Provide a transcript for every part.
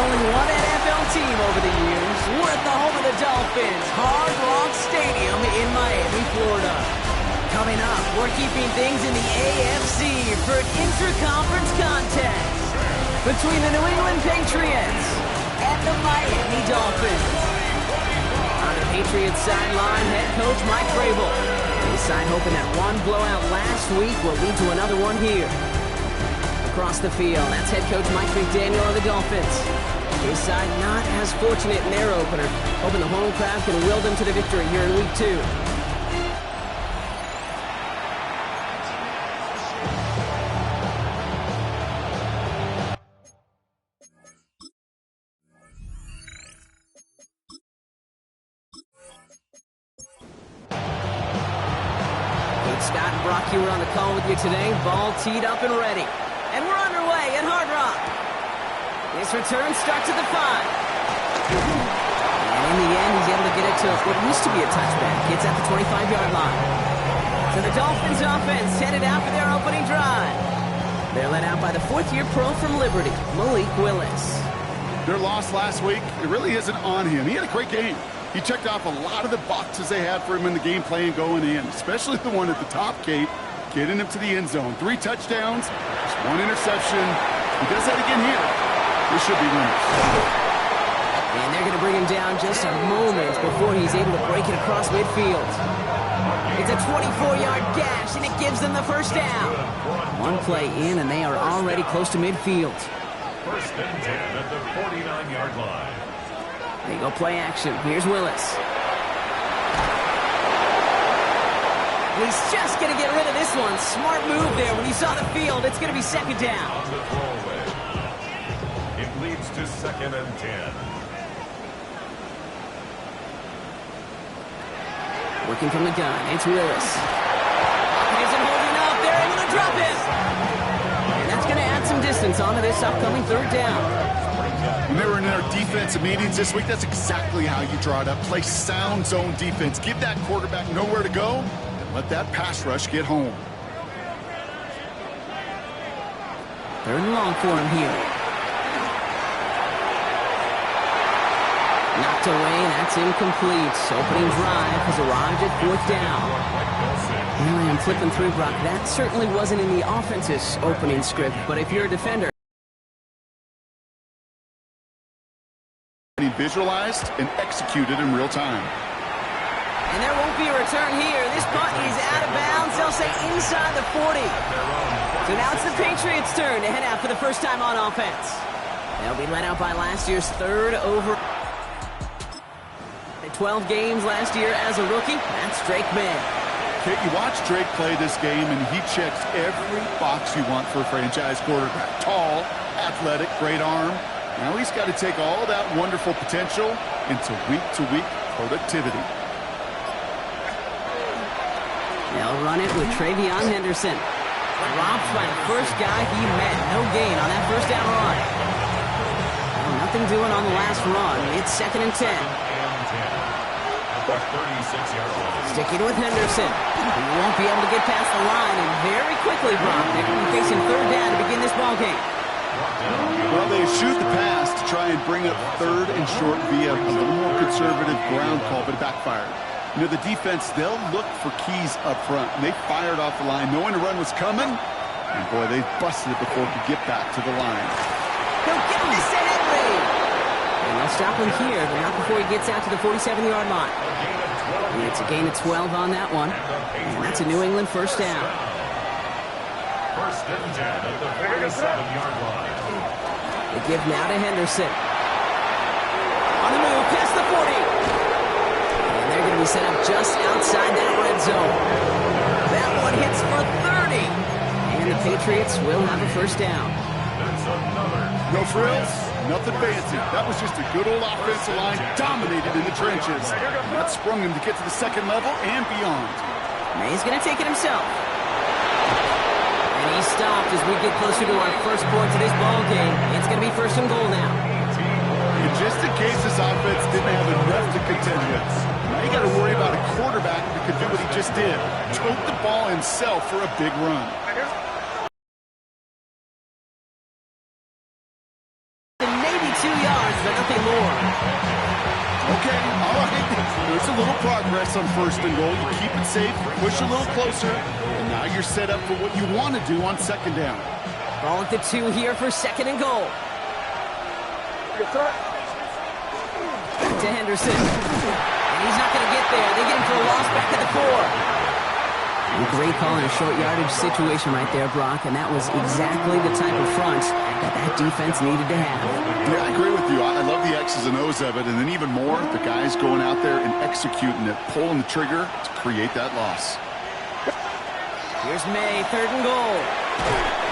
only one NFL team over the years. We're at the home of the Dolphins, Hard Rock Stadium in Miami, Florida. Coming up, we're keeping things in the AFC for an intra-conference contest between the New England Patriots and the Miami Dolphins. On the Patriots sideline, head coach Mike Vrabel. His side hoping that one blowout last week will lead to another one here. Across the field, that's head coach Mike McDaniel of the Dolphins. His side not as fortunate in their opener, hoping the home crowd can will them to the victory here in Week 2. Scott and Brock, you were on the call with you today. Ball teed up and ready. And we're underway at Hard Rock. This return starts at the 5. And in the end, he's able to get it to what used to be a touchback. Gets at the 25-yard line. So the Dolphins offense headed out for their opening drive. They're led out by the fourth-year pro from Liberty, Malik Willis. Their loss last week, it really isn't on him. He had a great game. He checked off a lot of the boxes they had for him in the game plan going in, especially the one at the top gate, getting him to the end zone. 3 touchdowns, just 1 interception. He does that again here. This should be winners. And they're going to bring him down just a moment before he's able to break it across midfield. It's a 24-yard gash, and it gives them the first down. One play in, and they are already close to midfield. First and 10 at the 49-yard line. They go play action. Here's Willis. He's just going to get rid of this one. Smart move there. When he saw the field, it's going to be second down. On the throwaway. It leads to second and 10. Working from the gun. It's Willis. Here's him holding up. They're able to drop him. And that's going to add some distance onto this upcoming third down. When they were in their defensive meetings this week, that's exactly how you draw it up. Play sound zone defense. Give that quarterback nowhere to go, and let that pass rush get home. Third and long for him here. Knocked away, that's incomplete. Opening drive has arrived at fourth down. Really, I'm flipping through, Brock. That certainly wasn't in the offense's opening script, but if you're a defender, visualized and executed in real time. And there won't be a return here. This punt is out of bounds. They'll say inside the 40. So now it's the Patriots' turn to head out for the first time on offense. They'll be led out by last year's third over. 12 games last year as a rookie. That's Drake May. Kate, you watch Drake play this game, and he checks every box you want for a franchise quarterback. Tall, athletic, great arm. Now he's got to take all that wonderful potential into week-to-week productivity. They'll run it with Travion Henderson. Dropped by the first guy he met. No gain on that first down run. Well, nothing doing on the last run. It's second and 10. Sticking with Henderson. He won't be able to get past the line, and very quickly, Brock, they're going to be facing third down to begin this ballgame. Well, they shoot the pass to try and bring up third and short via a little more conservative ground call, but it backfired. You know, the defense, they'll look for keys up front. And they fired off the line knowing the run was coming. And, boy, they busted it before it could get back to the line. He'll get this to Henry. And they'll stop him here, but not before he gets out to the 47-yard line. And it's a gain of 12 on that one. And that's a New England first down. First and 10 at the 47-yard line. They give now to Henderson. On the move, past the 40. And they're going to be set up just outside that red zone. That one hits for 30. And the Patriots will have a first down. That's another. No frills, nothing fancy. That was just a good old offensive line dominated in the trenches. That sprung him to get to the second level and beyond. May's going to take it himself. And he's stopped as we get closer to our first points of this ball game. It's going to be first and goal now. And just in case this offense didn't have enough to contend with, now you got to worry about a quarterback that could do what he just did. Tote the ball himself for a big run. And maybe 2 yards. but nothing more. Okay, all right. There's a little progress on 1st and goal. You keep it safe, push a little closer, and now you're set up for what you want to do on 2nd down. Ball at the 2 here for 2nd and goal. Back to Henderson. And he's not going to get there. They get him for a loss back at the 4. A great call in a short yardage situation right there, Brock, and that was exactly the type of front that defense needed to have. Yeah, I agree with you. I love the X's and O's of it, and then even more, the guys going out there and executing it, pulling the trigger to create that loss. Here's May, 3rd and goal.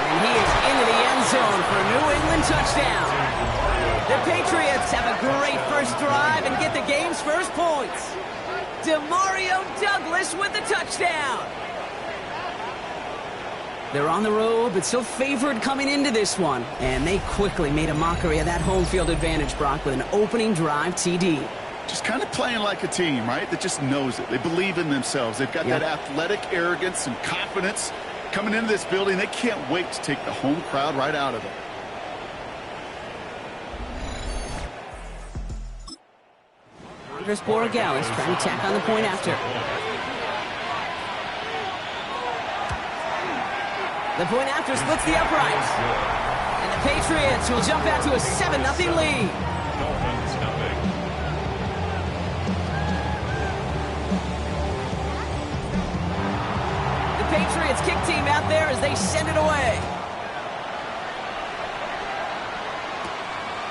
And he is into the end zone for a New England touchdown. The Patriots have a great first drive and get the game's first points. Demario Douglas with the touchdown. They're on the road, but still favored coming into this one. And they quickly made a mockery of that home field advantage, Brock, with an opening drive TD. Just kind of playing like a team, right? That just knows it. They believe in themselves. They've got that athletic arrogance and confidence coming into this building. They can't wait to take the home crowd right out of it. Andres Borregales trying to tack on the point after. The point after splits the uprights. And the Patriots will jump out to a 7-0 lead. The Patriots kick team out there as they send it away.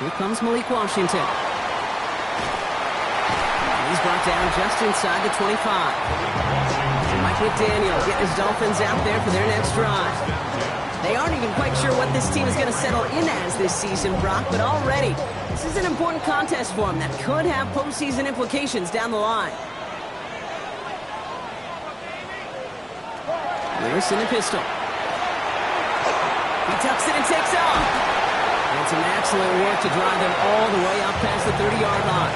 Here comes Malik Washington. And he's brought down just inside the 25. Mike McDaniel getting his Dolphins out there for their next drive. They aren't even quite sure what this team is going to settle in as this season, Brock, but already this is an important contest for them that could have postseason implications down the line. Lewis in the pistol. He tucks it and takes off. And some excellent work to drive them all the way up past the 30-yard line.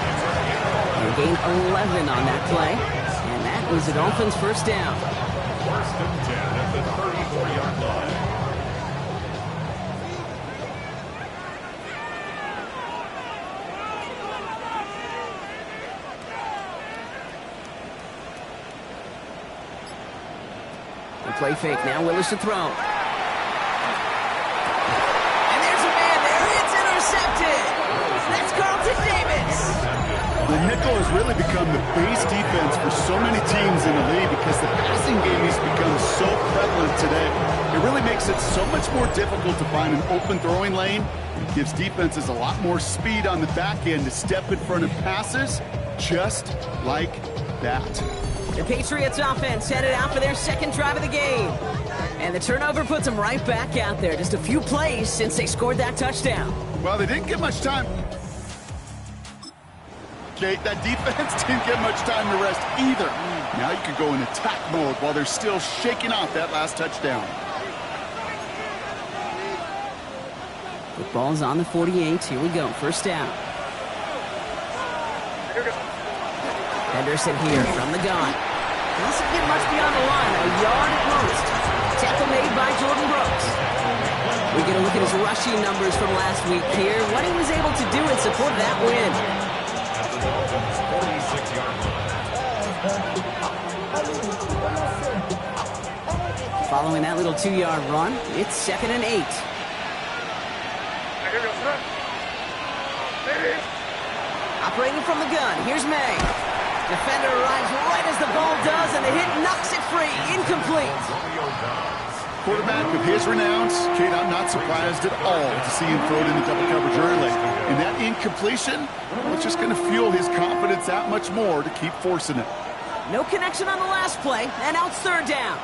They gained 11 on that play. Was the Dolphins' first down. 1st and 10 at the 34-yard line. The play fake now. Willis to throw. And there's a man there. It's intercepted. That's Carlton Davis. The nickel has really become the base defense for so many teams in the league because the passing game has become so prevalent today. It really makes it so much more difficult to find an open throwing lane. It gives defenses a lot more speed on the back end to step in front of passes just like that. The Patriots offense headed out for their 2nd drive of the game. And the turnover puts them right back out there. Just a few plays since they scored that touchdown. Well, they didn't get much time. Okay, that defense didn't get much time to rest either. Now you can go in attack mode while they're still shaking off that last touchdown. The ball's on the 48. Here we go. First down. Henderson here from the gun. Doesn't get much beyond the line. A yard at most. Tackle made by Jordan Brooks. We get a look at his rushing numbers from last week here. What he was able to do in support of that win. Following that little 2-yard run, it's 2nd and 8. Operating from the gun, here's May. Defender arrives right as the ball does, and the hit knocks it free. Incomplete. Quarterback of his renown, Kate, I'm not surprised at all to see him throw it in the double coverage early. And that incompletion, well, it's just going to fuel his confidence that much more to keep forcing it. No connection on the last play, and now it's 3rd down.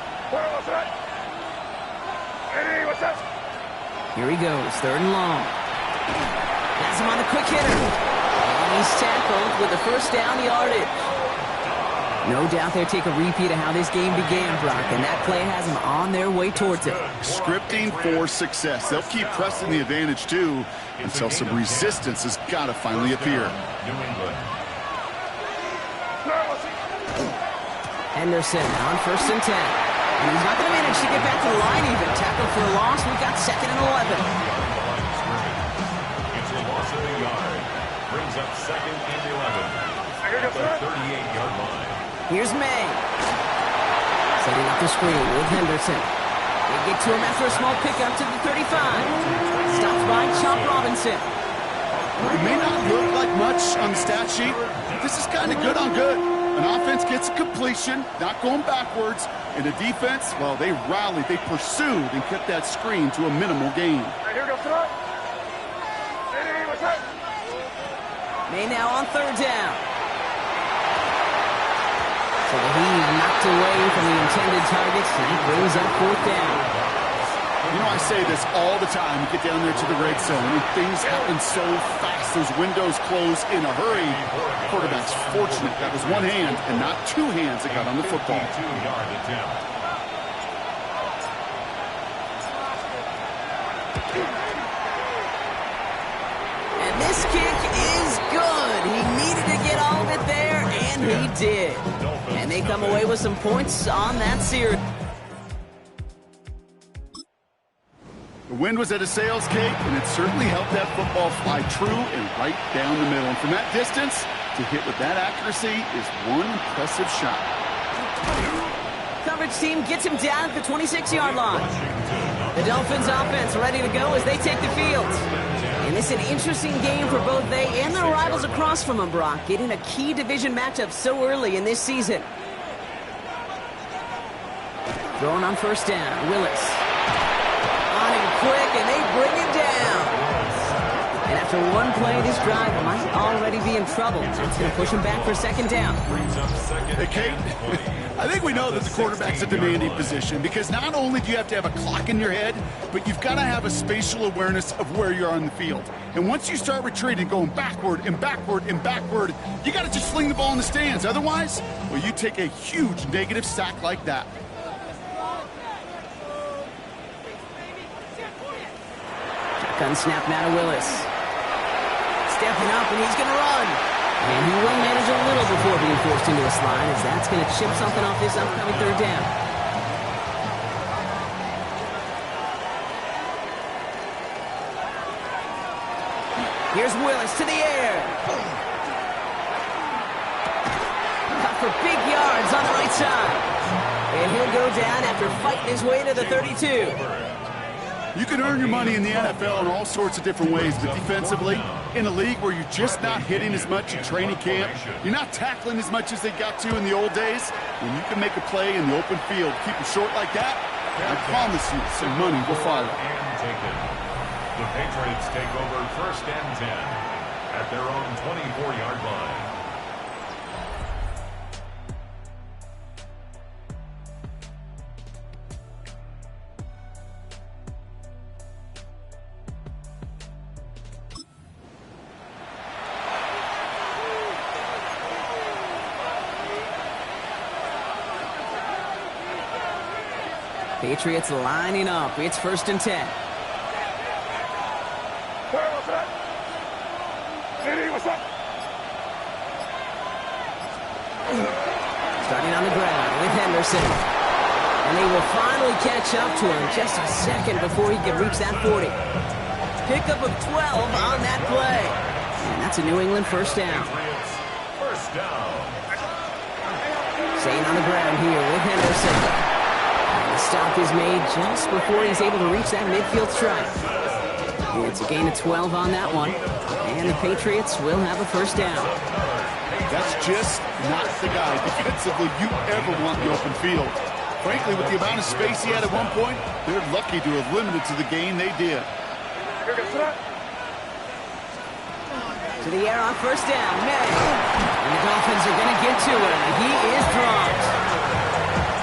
Here he goes, 3rd and long. Has him on the quick hitter. And he's tackled with the first down yardage. No doubt they'll take a repeat of how this game began, Brock, and that play has them on their way towards it. Scripting for success. They'll keep pressing the advantage, too, until some resistance has got to finally appear. Henderson on 1st and 10. And he's not going to manage to get back to the line even. Tackle for a loss. We've got 2nd and 11. It's a loss of a yard. Brings up 2nd and 11. At the 38-yard line. Here's May. Setting up the screen with Henderson. They get to him after a small pickup to the 35. Stops by Chop Robinson. It may not look like much on the stat sheet, but this is kind of good on good. An offense gets a completion, not going backwards, and the defense, well, they rallied, they pursued, and kept that screen to a minimal gain. May now on 3rd down. So he's knocked away from the intended targets, and he brings up 4th down. You know, I say this all the time. You get down there to the red zone, and things happen so fast. Those windows close in a hurry. The quarterback's fortunate. That was one hand and not two hands that got on the football. 52-yard attempt. And this kick is good. He needed to get all of it there, and he did. And they come away with some points on that series. The wind was at a sail's cape, and it certainly helped that football fly true and right down the middle. And from that distance, to hit with that accuracy is one impressive shot. Coverage team gets him down at the 26-yard line. The Dolphins offense ready to go as they take the field. And it's an interesting game for both they and their rivals across from them, Brock, getting a key division matchup so early in this season. Throwing on 1st down, Willis. On him quick, and they bring him down. And after one play, this drive might already be in trouble. It's going to push him back for 2nd down. Hey, Kate, I think we know that the quarterback's a demanding position because not only do you have to have a clock in your head, but you've got to have a spatial awareness of where you are on the field. And once you start retreating, going backward and backward and backward, you got to just fling the ball in the stands. Otherwise, well, you take a huge negative sack like that. Gun snap now to Willis. Stepping up, and he's going to run. And he will manage a little before being forced into a slide, as that's going to chip something off this upcoming 3rd down. Here's Willis to the air. Cut for big yards on the right side. And he'll go down after fighting his way to the 32. You can earn your money in the NFL in all sorts of different ways, but defensively, in a league where you're just not hitting as much in training camp, you're not tackling as much as they got to in the old days, when you can make a play in the open field, keep it short like that, I promise you some money will follow. The Patriots take over 1st and 10 at their own 24-yard line. Patriots lining up. It's 1st and 10. Starting on the ground with Henderson. And they will finally catch up to him just a second before he can reach that 40. Pickup of 12 on that play. And that's a New England 1st down. First down. Staying on the ground here with Henderson. The stop is made just before he's able to reach that midfield strike. It's a gain of 12 on that one. And the Patriots will have a 1st down. That's just not the guy defensively you ever want in the open field. Frankly, with the amount of space he had at one point, they're lucky to have limited to the gain they did. To the air on 1st down, May. And the Dolphins are going to get to him. He is dropped.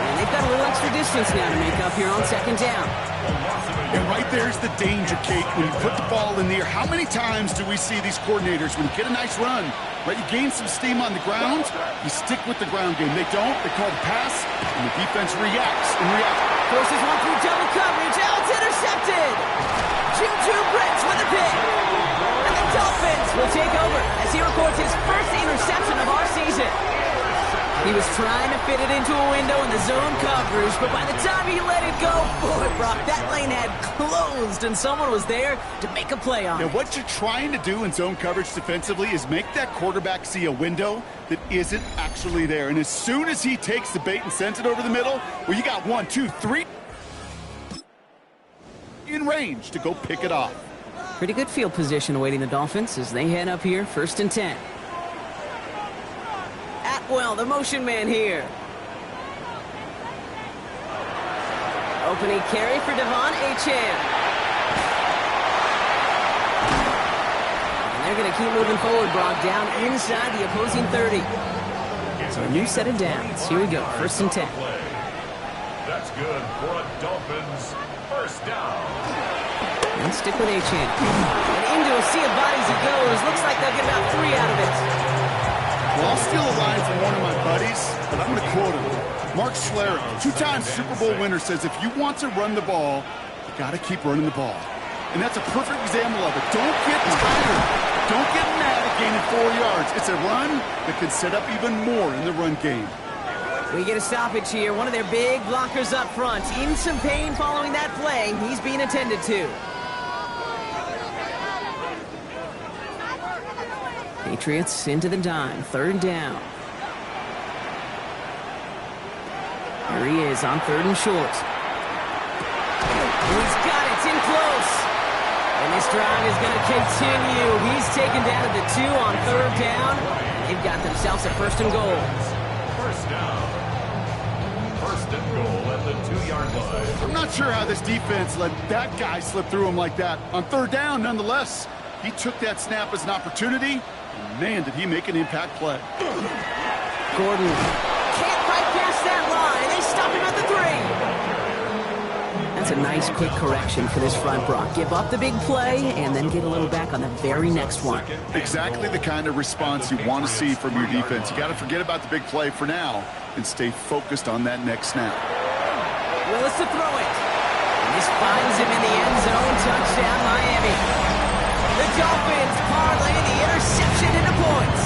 And they've got a little extra distance now to make up here on 2nd down. And right there's the danger, Kate, when you put the ball in the air. How many times do we see these coordinators, when you get a nice run, right, you gain some steam on the ground, you stick with the ground game. They don't. They call the pass, and the defense reacts and reacts. Forces one through double coverage. Oh, it's intercepted. Juju Brents with a pick. And the Dolphins will take over as he records his first interception of our season. He was trying to fit it into a window in the zone coverage, but by the time he let it go, boy, Brock, that lane had closed closed, and someone was there to make a play on it. What you're trying to do in zone coverage defensively is make that quarterback see a window that isn't actually there. And as soon as he takes the bait and sends it over the middle, well, you got 1, 2, 3 in range to go pick it off. Pretty good field position awaiting the Dolphins as they head up here, 1st and 10. Atwell, the motion man here. Opening carry for Devon Achane. And they're going to keep moving forward, Brock, down inside the opposing 30. So a new set of downs. Here we go, 1st and 10. That's good for a Dolphins 1st down. And stick with Achane. And into a sea of bodies he goes. Looks like they'll get about 3 out of it. Well, I'll steal a line from one of my buddies, but I'm going to quote him. Mark Schlereth, 2-time Super Bowl winner, says if you want to run the ball, you got to keep running the ball. And that's a perfect example of it. Don't get tired. Don't get mad at gaining 4 yards. It's a run that can set up even more in the run game. We get a stoppage here. One of their big blockers up front. In some pain following that play. He's being attended to. Patriots into the dime. 3rd down. Here he is on 3rd and short. And he's got it. It's in close. And this drive is going to continue. He's taken down at the 2 on 3rd down. They've got themselves a 1st and goal. 1st down. 1st and goal at the 2-yard line. I'm not sure how this defense let that guy slip through him like that. On 3rd down, nonetheless, he took that snap as an opportunity. And man, did he make an impact play. Gordon can't fight past that line. They stop him at the 3. That's a nice quick correction for this front, Brock. Give up the big play and then get a little back on the very next one. Exactly the kind of response you want to see from your defense. You got to forget about the big play for now and stay focused on that next snap. Willis to throw it. And this finds him in the end zone. Touchdown, Miami. The Dolphins parlay the interception into points.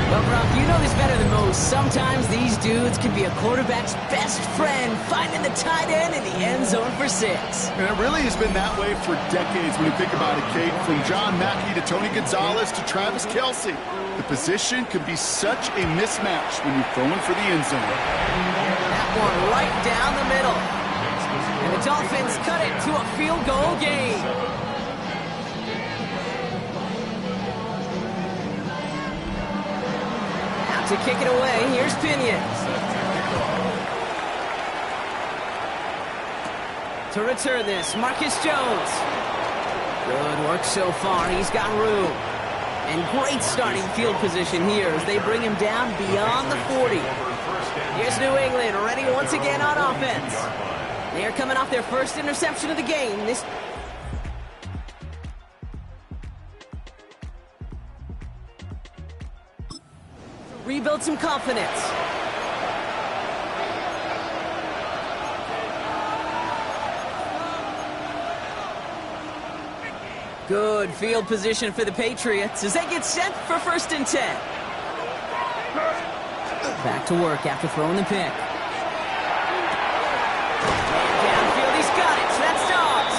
Well, Brock, you know this better than most. Sometimes these dudes can be a quarterback's best friend, finding the tight end in the end zone for 6. And it really has been that way for decades when you think about it, Kate. From John Mackey to Tony Gonzalez to Travis Kelce. The position can be such a mismatch when you're throwing for the end zone. That one right down the middle. And the Dolphins cut it to a field goal game. To kick it away, here's Pinion. To return this, Marcus Jones. Good work so far, he's got room. And great starting field position here as they bring him down beyond the 40. Here's New England, ready once again on offense. They are coming off their first interception of the game. This rebuild some confidence. Good field position for the Patriots as they get set for 1st and 10. Back to work after throwing the pick. Downfield, he's got it. That's Dobbs.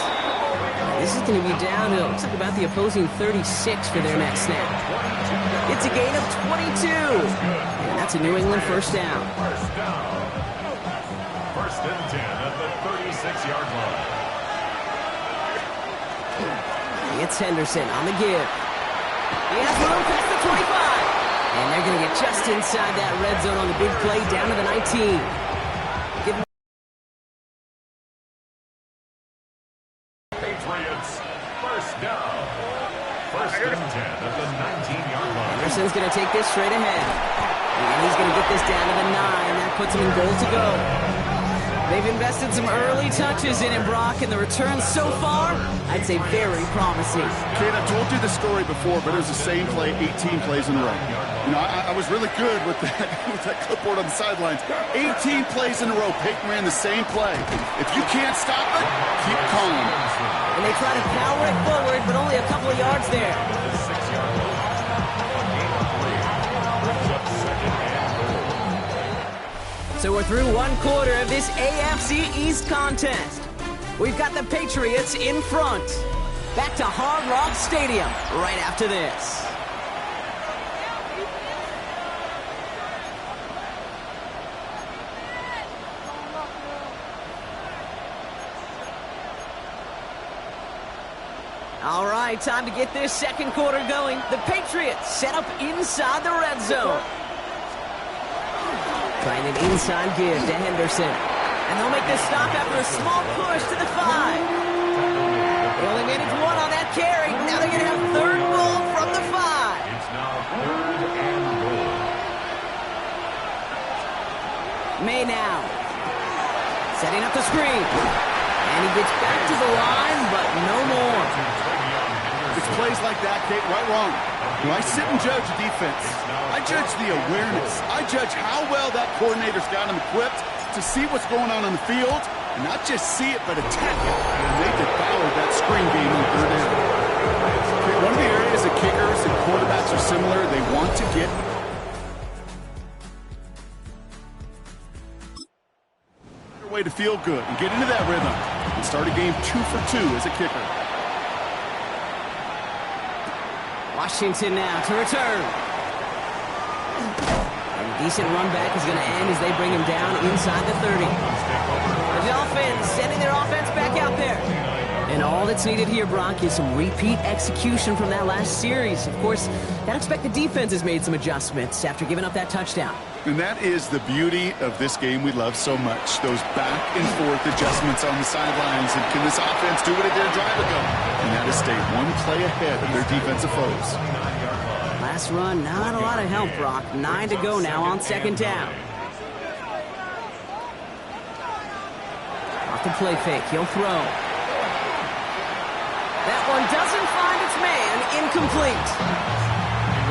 This is going to be downhill. Looks like about the opposing 36 for their next snap. It's a gain of 22. And that's a New England 1st down. 1st down. 1st and 10 at the 36-yard line. It's Henderson on the give. He has room past the 25. And they're going to get just inside that red zone on the big play down to the 19. Patriots 1st down. 1st and 10 at the 19-yard line. Henderson's going to take this straight ahead. And he's going to get this down to the 9. That puts him in goal to go. They've invested some early touches in him, Brock, and the returns so far, I'd say very promising. Kate, I told you the story before, but it was the same play 18 plays in a row. You know, I was really good with that clipboard on the sidelines. 18 plays in a row, Peyton ran the same play. If you can't stop it, keep calm. And they try to power it forward, but only a couple of yards there. So we're through one quarter of this AFC East contest. We've got the Patriots in front. Back to Hard Rock Stadium right after this. All right, time to get this second quarter going. The Patriots set up inside the red zone. Trying an inside give to Henderson. And they'll make this stop after a small push to the 5. They only managed 1 on that carry. Now they're going to have third goal from the 5. It's now third and goal. May now. Setting up the screen. And he gets back to the line, but no more. It's plays like that, Kate, right wrong. When I sit and judge a defense, I judge the awareness. I judge how well that coordinator's got him equipped to see what's going on the field, and not just see it, but attack it. And they devoured that screen game on third down. Okay, one of the areas that kickers and quarterbacks are similar, they want to get a way to feel good and get into that rhythm and start a game 2 for 2 as a kicker. Washington now to return. And a decent run back is going to end as they bring him down inside the 30. The Dolphins sending their offense back out there. And all that's needed here, Brock, is some repeat execution from that last series. Of course, I expect the defense has made some adjustments after giving up that touchdown. And that is the beauty of this game we love so much. Those back and forth adjustments on the sidelines. And can this offense do what it did a drive ago? And that is stay one play ahead of their defensive foes. Last run, not a lot of help, Brock. 9 to go now on second down. Off the play fake, he'll throw. That one doesn't find its man, incomplete.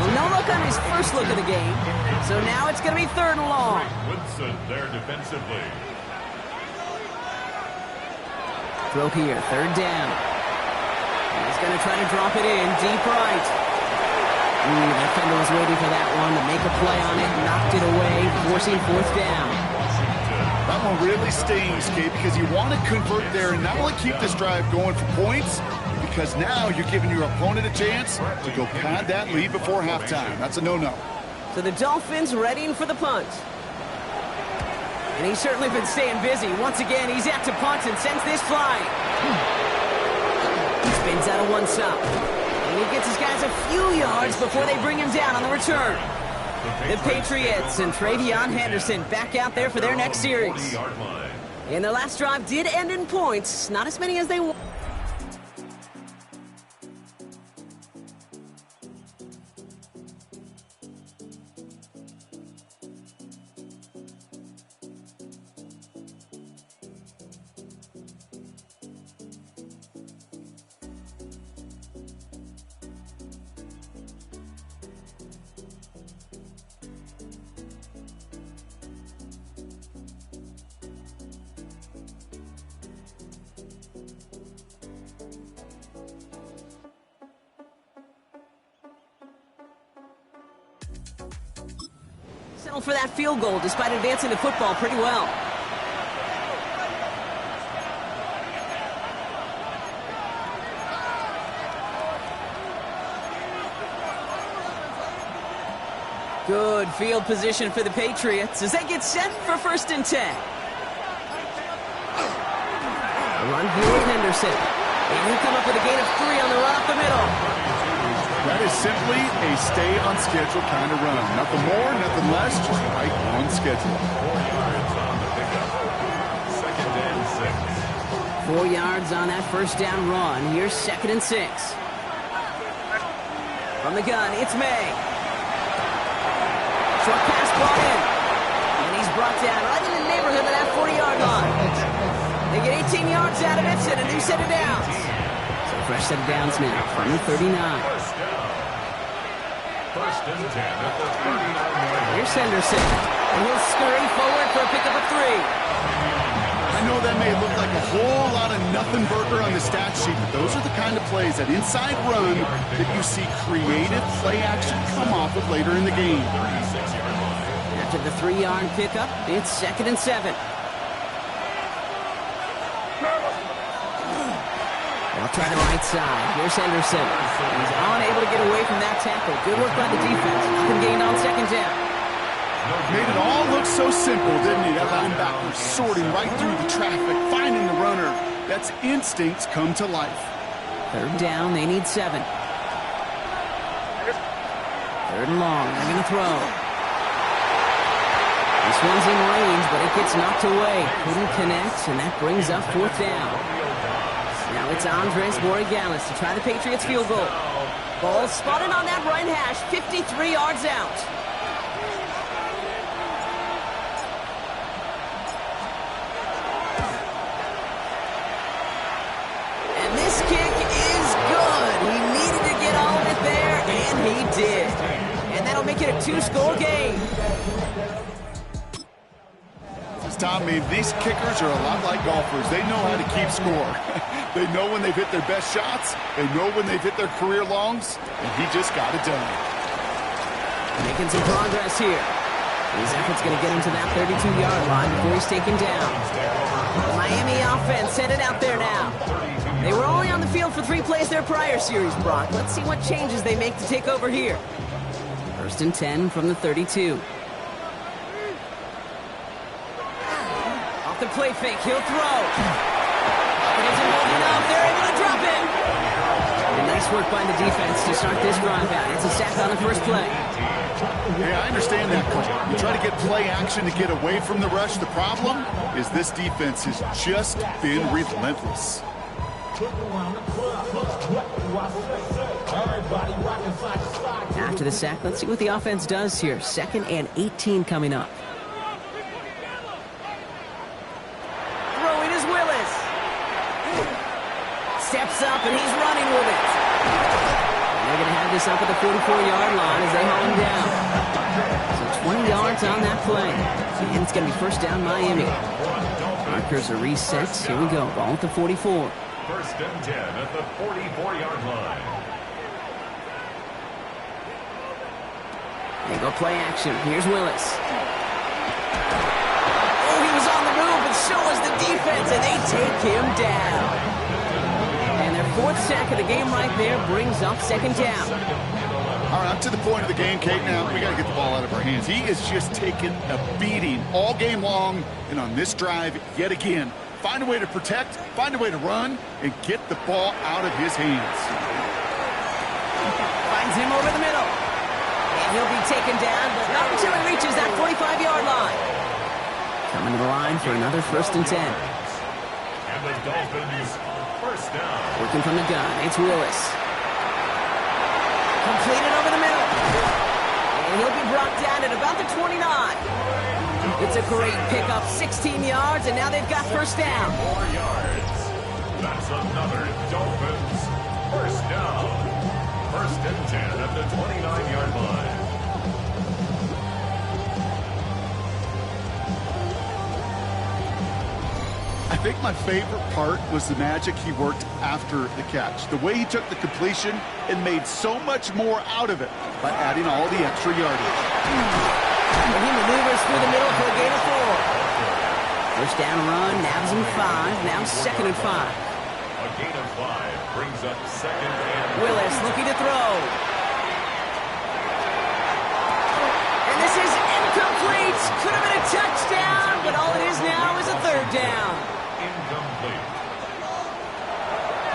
Well, no look on his first look of the game. So now it's going to be third and long. Woodson there defensively. Throw here, third down. He's going to try to drop it in, deep right. The defender was waiting for that one to make a play on it, knocked it away, forcing fourth down. That one really stings, Kate, because you want to convert there and not only keep this drive going for points, because now you're giving your opponent a chance to go pad that lead before halftime. That's a no-no. So the Dolphins readying for the punt. And he's certainly been staying busy. Once again, he's out to punt and sends this flying. He spins out of one stop. And he gets his guys a few yards before they bring him down on the return. The Patriots and Travion Henderson back out there for their next series. And their last drive did end in points. Not as many as they wanted. Settled for that field goal despite advancing the football pretty well. Good field position for the Patriots as they get set for 1st and 10. A run here with Henderson. And he'll come up with a gain of 3 on the run up the middle. That is simply a stay-on-schedule kind of run. Nothing more, nothing less, just right on schedule. 4 yards on the pickup. 2nd and 6. 4 yards on that first down run. Here's 2nd and 6. From the gun, it's May. Short pass brought in. And he's brought down right in the neighborhood of that 40-yard line. They get 18 yards out of it and a new set of downs. So fresh set of downs now from the 39. 1st and 10 at the 39. Here's Henderson. And he'll scurry forward for a pickup of 3. I know that may look like a whole lot of nothing burger on the stat sheet, but those are the kind of plays, that inside run, that you see creative play action come off of later in the game. After the 3-yard pickup, it's 2nd and 7. They'll try the right side. Here's Henderson. He's unable to get away from that tackle. Good work by the defense. Nothing gained on second down. Made it all look so simple, didn't he? That linebacker sorting right through the traffic, finding the runner. That's instincts come to life. Third down, they need 7. Third and long, they're going to throw. This one's in range, but it gets knocked away. Couldn't connect, and that brings up 4th down. Now it's Andres Borregales to try the Patriots field goal. Ball spotted on that right hash, 53 yards out. And this kick is good. He needed to get all of it there, and he did. And that'll make it a 2-score game. Tommy, these kickers are a lot like golfers. They know how to keep score. They know when they've hit their best shots. They know when they've hit their career longs. And he just got it done. Making some progress here. His effort's going to get him to that 32-yard line before he's taken down. The Miami offense headed out there now. They were only on the field for 3 plays their prior series, Brock. Let's see what changes they make to take over here. 1st and 10 from the 32. The play fake, he'll throw. It isn't moving enough. They're able to drop it. And nice work by the defense to start this drive out. It's a sack on the first play. Yeah, I understand that call. You try to get play action to get away from the rush. The problem is this defense has just been relentless. After the sack, let's see what the offense does here. 2nd and 18 coming up. Steps up, and he's running with it. And they're going to have this up at the 44-yard line as they haul him down. So 20 yards on that play. And it's going to be 1st down Miami. Markers are reset. Here we go. Ball at the 44. 1st and 10 at the 44-yard line. They go play action. Here's Willis. Oh, he was on the move, but so was the defense, and they take him down. And their 4th sack of the game right there brings up 2nd down. All right, up to the point of the game, Kate. Now, we got to get the ball out of our hands. He is just taking a beating all game long. And on this drive, yet again, find a way to protect, find a way to run, and get the ball out of his hands. Finds him over the middle. And he'll be taken down, but not until he reaches that 45-yard line. Coming to the line for another 1st and 10. And the Dolphins, 1st down. Working from the gun, it's Willis. Completed over the middle. And he'll be brought down at about the 29. It's a great pickup, 16 yards, and now they've got 1st down. 4 yards. That's another Dolphins 1st down. 1st and 10 at the 29-yard line. I think my favorite part was the magic he worked after the catch. The way he took the completion and made so much more out of it by adding all the extra yardage. And he maneuvers through the middle for a gain of 4. 1st down run, nabs him 5, now 2nd and 5. A gain of 5 brings up 2nd and... Willis looking to throw. And this is incomplete. Could have been a touchdown, but all it is now is a 3rd down. Incomplete.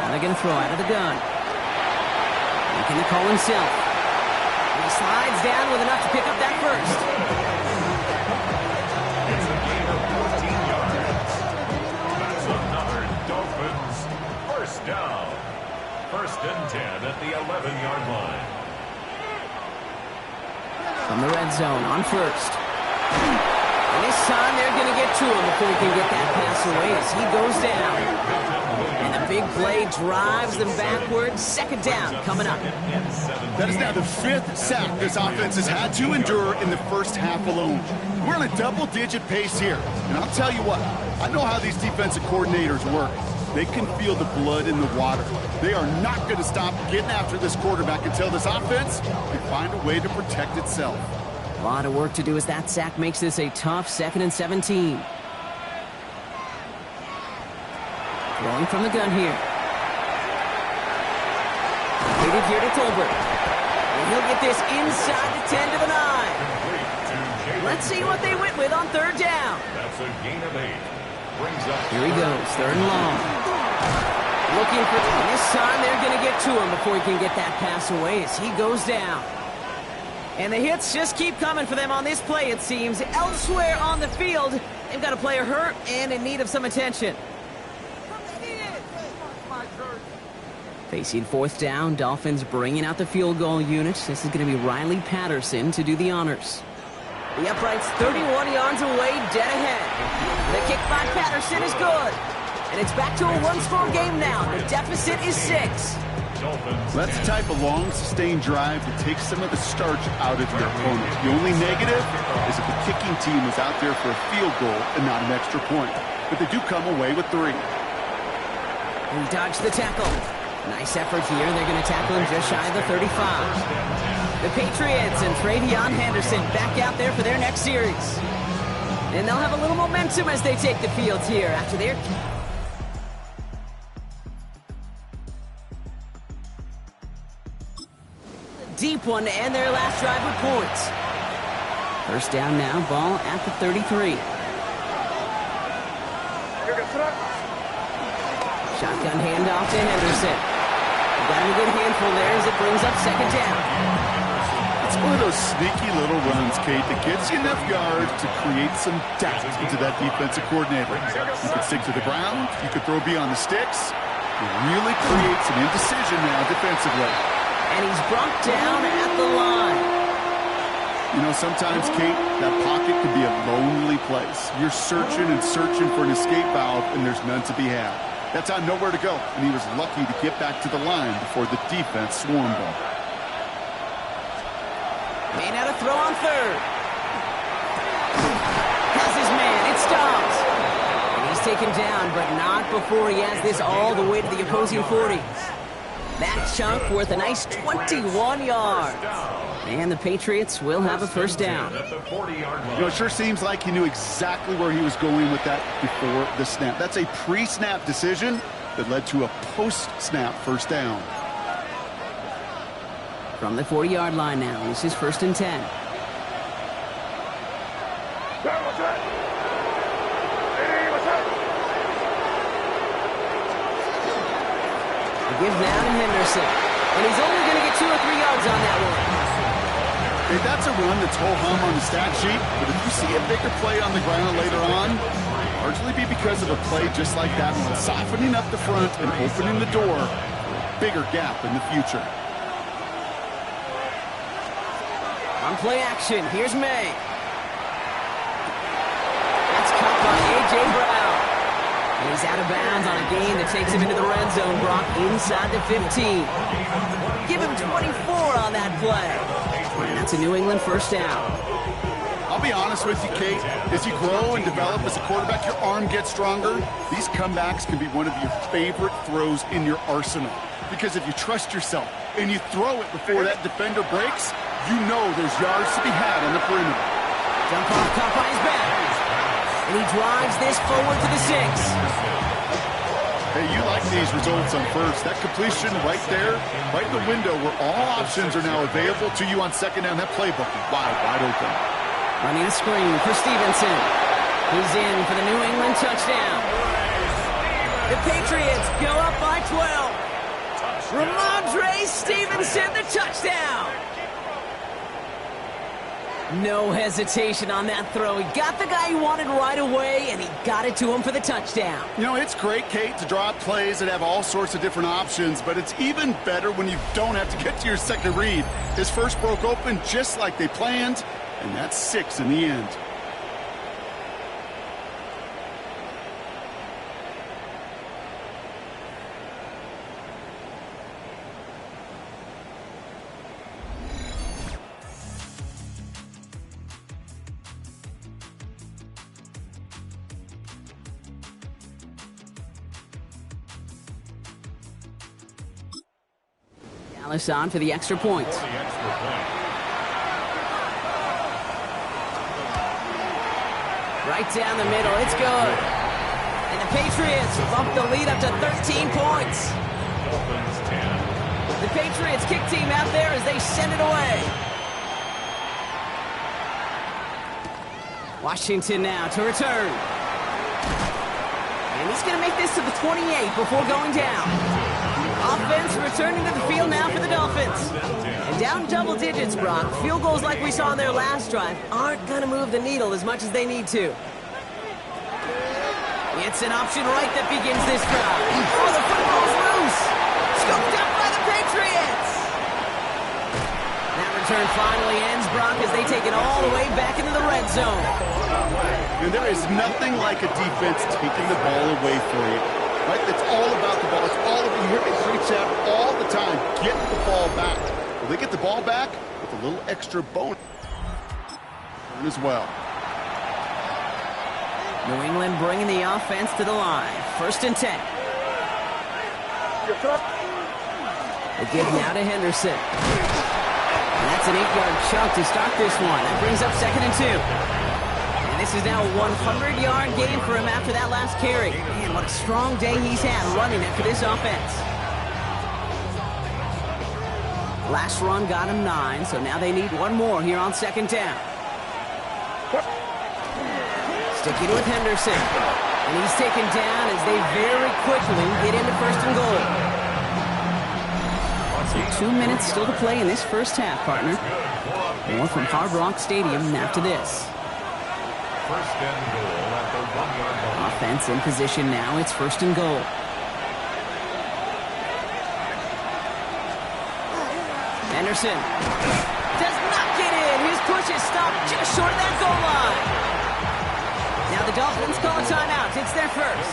Now they're going to throw out of the gun. Making the call himself. He slides down with enough to pick up that 1st. It's a gain of 14 yards. That's another Dolphins 1st down. 1st and 10 at the 11-yard line. From the red zone on 1st. And this time they're going to get to him before he can get that pass away as he goes down. And the big play drives them backwards. 2nd down coming up. That is now the 5th sack this offense has had to endure in the 1st half alone. We're on a double-digit pace here. And I'll tell you what, I know how these defensive coordinators work. They can feel the blood in the water. They are not going to stop getting after this quarterback until this offense can find a way to protect itself. A lot of work to do as that sack makes this a tough 2nd and 17. Throwing from the gun here. Faded here to Tolbert. And he'll get this inside the 10 to the 9. Let's see what they went with on third down. That's a gain of 8. Brings up Here he goes, third and long. Looking for, this time they're going to get to him before he can get that pass away as he goes down. And the hits just keep coming for them on this play, it seems. Elsewhere on the field, they've got a player hurt and in need of some attention. Facing fourth down, Dolphins bringing out the field goal unit. This is going to be Riley Patterson to do the honors. The upright's 31 yards away, dead ahead. The kick by Patterson is good. And it's back to a one-score game now. The deficit is 6. That's the type of long, sustained drive that takes some of the starch out of your opponent. The only negative is if the kicking team was out there for a field goal and not an extra point. But they do come away with 3. He dodged the tackle. Nice effort here. They're going to tackle him just shy of the 35. The Patriots and Travion Henderson back out there for their next series. And they'll have a little momentum as they take the field here after their... deep one to end their last drive with points. First down now, ball at the 33. Shotgun handoff to Henderson. Got him a good handful there as it brings up second down. It's one of those sneaky little runs, Kate, that gets you enough yards to create some doubt into that defensive coordinator. You could stick to the ground, you could throw beyond the sticks. It really creates an indecision now defensively. And he's brought down at the line. You know, sometimes, Kate, that pocket can be a lonely place. You're searching and searching for an escape valve, and there's none to be had. That time, nowhere to go, and he was lucky to get back to the line before the defense swarmed him. Made out a throw on third. Has his man, it stops. And he's taken down, but not before he has this all the way to the opposing 40. That chunk worth a nice 21 yards. And the Patriots will have a first down. You know, it sure seems like he knew exactly where he was going with that before the snap. That's a pre-snap decision that led to a post-snap first down. From the 40-yard line now, this is first and 10. Give down to Henderson. And he's only going to get 2 or 3 yards on that one. Hey, that's a run that's ho-hum on the stat sheet, but if you see a bigger play on the ground later on, largely be because of a play just like that one, softening up the front and opening the door for a bigger gap in the future. On play action, here's May. That's caught by A.J. Brown. And he's out of bounds on a gain that takes him into the red zone, Brock, inside the 15. Give him 24 on that play. And that's a New England first down. I'll be honest with you, Kate. As you grow and develop as a quarterback, your arm gets stronger. These comebacks can be one of your favorite throws in your arsenal. Because if you trust yourself and you throw it before that defender breaks, you know there's yards to be had on the perimeter. Jump off, caught by his back. And he drives this forward to the 6. Hey, you like these results on first. That completion right there, right in the window where all options are now available to you on second down. That playbook is wide open. Running the screen for Stevenson. He's in for the New England touchdown. The Patriots go up by 12. Ramondre Stevenson, the touchdown. No hesitation on that throw. He got the guy he wanted right away, and he got it to him for the touchdown. You know, it's great, Kate, to draw up plays that have all sorts of different options, but it's even better when you don't have to get to your second read. His first broke open just like they planned, and that's 6 in the end. Dallas on for the extra point. Right down the middle, it's good. And the Patriots bump the lead up to 13 points. Dolphins 10, The Patriots kick team out there as they send it away. Washington now to return. And he's going to make this to the 28 before going down. Offense returning to the field now for the Dolphins. And down double digits, Brock. Field goals like we saw in their last drive aren't going to move the needle as much as they need to. It's an option right that begins this drive. Oh, the football's loose. Scooped up by the Patriots. That return finally ends, Brock, as they take it all the way back into the red zone. And there is nothing like a defense taking the ball away for you. Right? It's all about the ball. It's all about you hear me preach that all the time. Get the ball back. Well, they get the ball back with a little extra bonus as well. New England bringing the offense to the line. 1st and 10. The give now to Henderson. And that's an 8-yard chunk to start this one. That brings up 2nd and 2. And this is now a 100-yard game for him after that last carry. Man, what a strong day he's had running it for this offense. Last run got him 9, so now they need one more here on 2nd down. Sticking with Henderson. And he's taken down as they very quickly get into 1st and goal. So 2 minutes still to play in this first half, partner. More from Hard Rock Stadium after this. 1st and goal at the 1-yard line. Offense in position now. It's 1st and goal. Henderson does not get in. His push is stopped just short of that goal line. Now the Dolphins call a timeout. It's their first.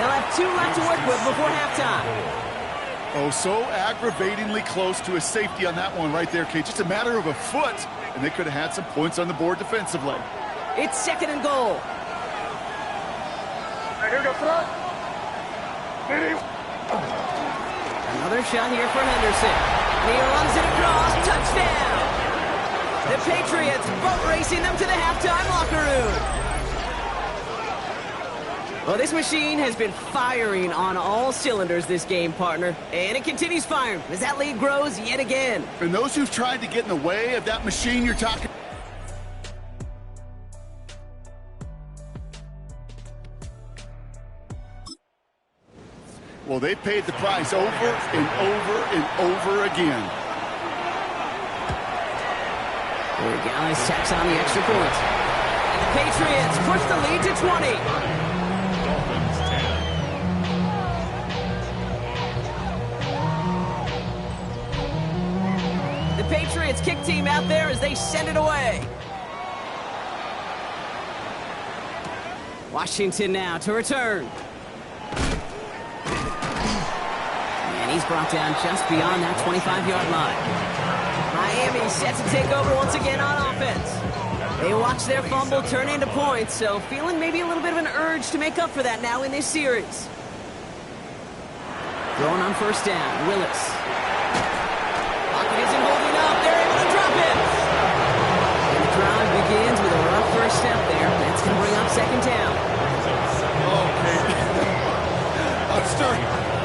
They'll have 2 left to work with before halftime. Oh, so aggravatingly close to a safety on that one right there, Kate. Just a matter of a foot, and they could have had some points on the board defensively. It's 2nd and goal. Another shot here for Henderson. He runs it across. Touchdown. The Patriots boat racing them to the halftime locker room. Well, this machine has been firing on all cylinders this game, partner. And it continues firing as that lead grows yet again. And those who've tried to get in the way of that machine you're talking... Well, they paid the price over and over and over again. Gallus tacks on the extra point. And the Patriots push the lead to 20. Dolphins 10. The Patriots kick team out there as they send it away. Washington now to return. And he's brought down just beyond that 25-yard line. Miami set to take over once again on offense. They watch their fumble turn into points, so feeling maybe a little bit of an urge to make up for that now in this series. Throwing on 1st down, Willis. Pocket isn't holding up. They're able to drop it. And the drive begins with a rough first step there. That's going to bring up 2nd down. Okay.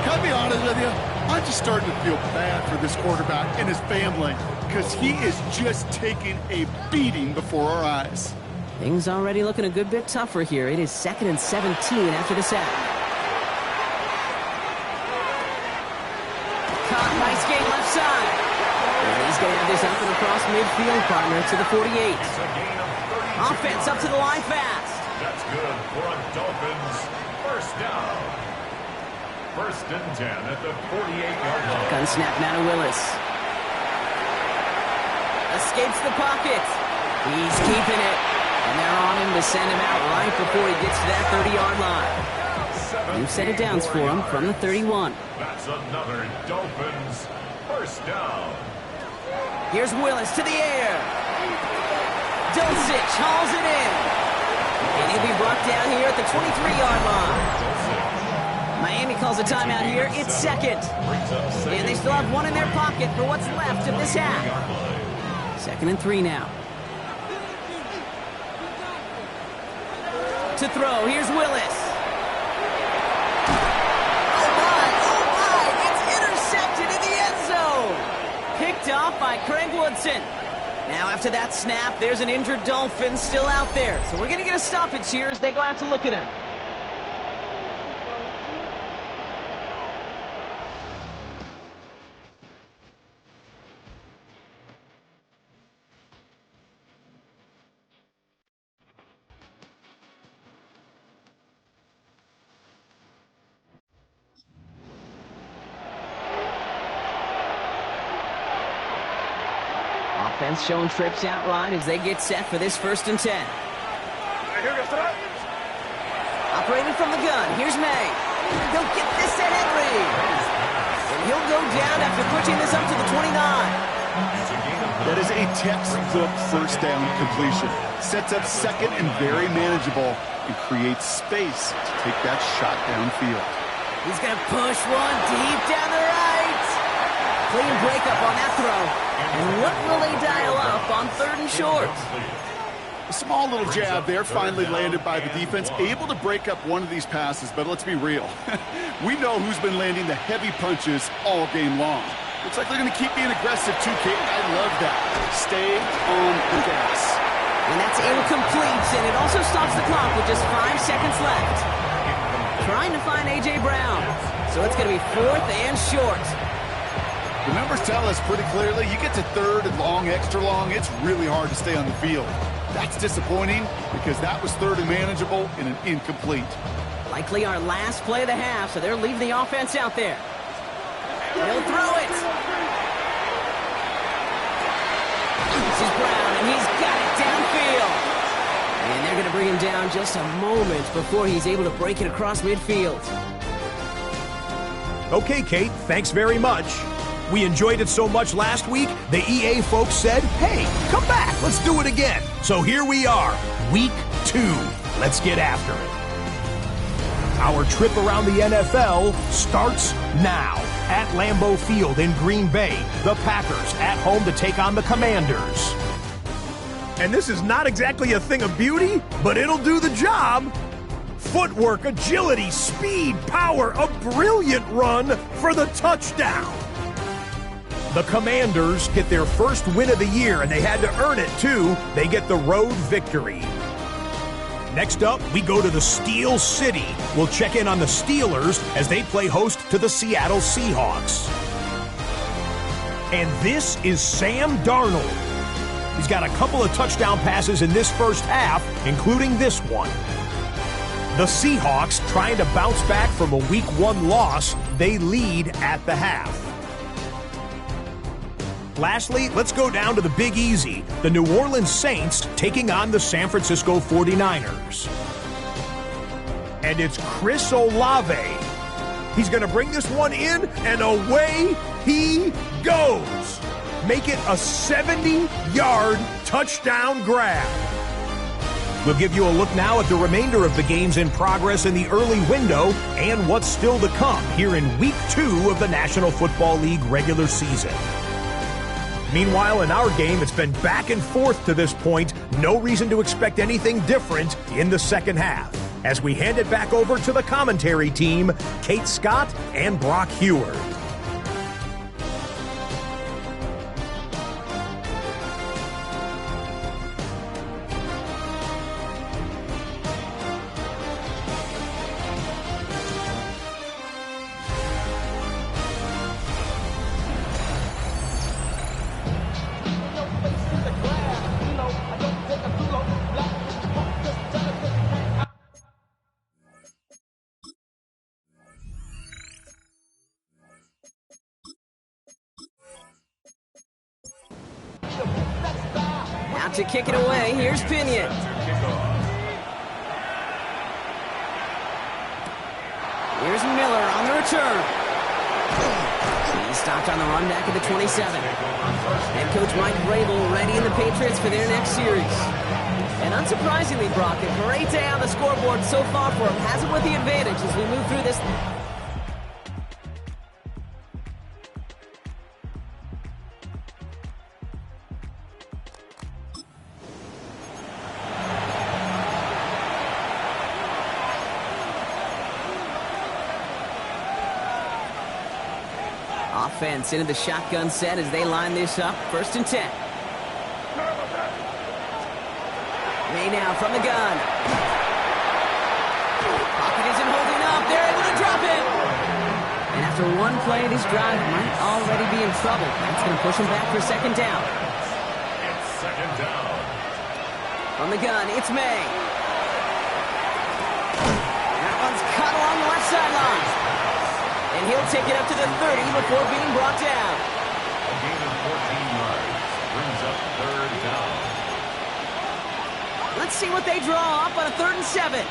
Can I be honest with you? I'm just starting to feel bad for this quarterback and his family because he is just taking a beating before our eyes. Things already looking a good bit tougher here. It is 2nd and 17 after the sack. Caught, nice game left side. And he's going to have this up and across midfield, partner, to the 48. Offense up to the line fast. That's good for a Dolphins 1st down. 1st and 10 at the 48-yard line. Gun snap now to Willis. Escapes the pocket. He's keeping it. And they're on him to send him out right before he gets to that 30-yard line. New set of downs for him from the 31. That's another Dolphins 1st down. Here's Willis to the air. Dulcich hauls it in. And he'll be brought down here at the 23-yard line. Miami calls a timeout here. It's 2nd. And they still have one in their pocket for what's left of this half. 2nd and 3 now. To throw, here's Willis. Oh my, it's intercepted in the end zone. Now after that snap, there's an injured Dolphin still out there. So we're going to get a stoppage here as they go out to look at him. Offense showing trips out right as they get set for this 1st and 10. Operating from the gun, here's May. He'll get this to Henry. And he'll go down after pushing this up to the 29. That is a textbook 1st down completion. Sets up 2nd and very manageable and creates space to take that shot downfield. He's going to push one deep down the right. Clean breakup on that throw. And what will they dial up on 3rd and short? A small little jab there, finally landed by the defense. Able to break up one of these passes, but let's be real. We know who's been landing the heavy punches all game long. Looks like they're going to keep being aggressive too, Kate. I love that. Stay on the gas. And that's incomplete, and it also stops the clock with just 5 seconds left. Trying to find A.J. Brown. So it's going to be 4th and short. The numbers tell us pretty clearly, you get to 3rd and long, extra long, it's really hard to stay on the field. That's disappointing because that was 3rd and manageable and an incomplete. Likely our last play of the half, so they're leaving the offense out there. He'll throw it. This is Brown, and he's got it downfield. And they're going to bring him down just a moment before he's able to break it across midfield. Okay, Kate, thanks very much. We enjoyed it so much last week, the EA folks said, hey, come back, let's do it again. So here we are, week 2. Let's get after it. Our trip around the NFL starts now. At Lambeau Field in Green Bay, the Packers at home to take on the Commanders. And this is not exactly a thing of beauty, but it'll do the job. Footwork, agility, speed, power, a brilliant run for the touchdown. The Commanders get their first win of the year, and they had to earn it, too. They get the road victory. Next up, we go to the Steel City. We'll check in on the Steelers as they play host to the Seattle Seahawks. And this is Sam Darnold. He's got a couple of touchdown passes in this first half, including this one. The Seahawks trying to bounce back from a Week 1 loss. They lead at the half. Lastly, let's go down to the Big Easy. The New Orleans Saints taking on the San Francisco 49ers. And it's Chris Olave. He's going to bring this one in, and away he goes. Make it a 70-yard touchdown grab. We'll give you a look now at the remainder of the games in progress in the early window and what's still to come here in Week 2 of the National Football League regular season. Meanwhile, in our game, it's been back and forth to this point. No reason to expect anything different in the second half. As we hand it back over to the commentary team, Kate Scott and Brock Heward. Out to kick it away, here's Pinion. Here's Miller on the return. He stopped on the run back at the 27. Head coach Mike Vrabel ready in the Patriots for their next series. And unsurprisingly, Brock, a great day on the scoreboard so far for him. Has it with the advantage as we move through this. Offense into the shotgun set as they line this up. 1st and 10. May now from the gun. Pocket isn't holding up. They're able to drop it. And after one play, this drive might already be in trouble. That's going to push him back for second down. It's second down. From the gun, it's May. That one's cut along the left sideline. And he'll take it up to the 30 before being brought down. A gain of 14 yards brings up third down. Let's see what they draw up on a 3rd and 7.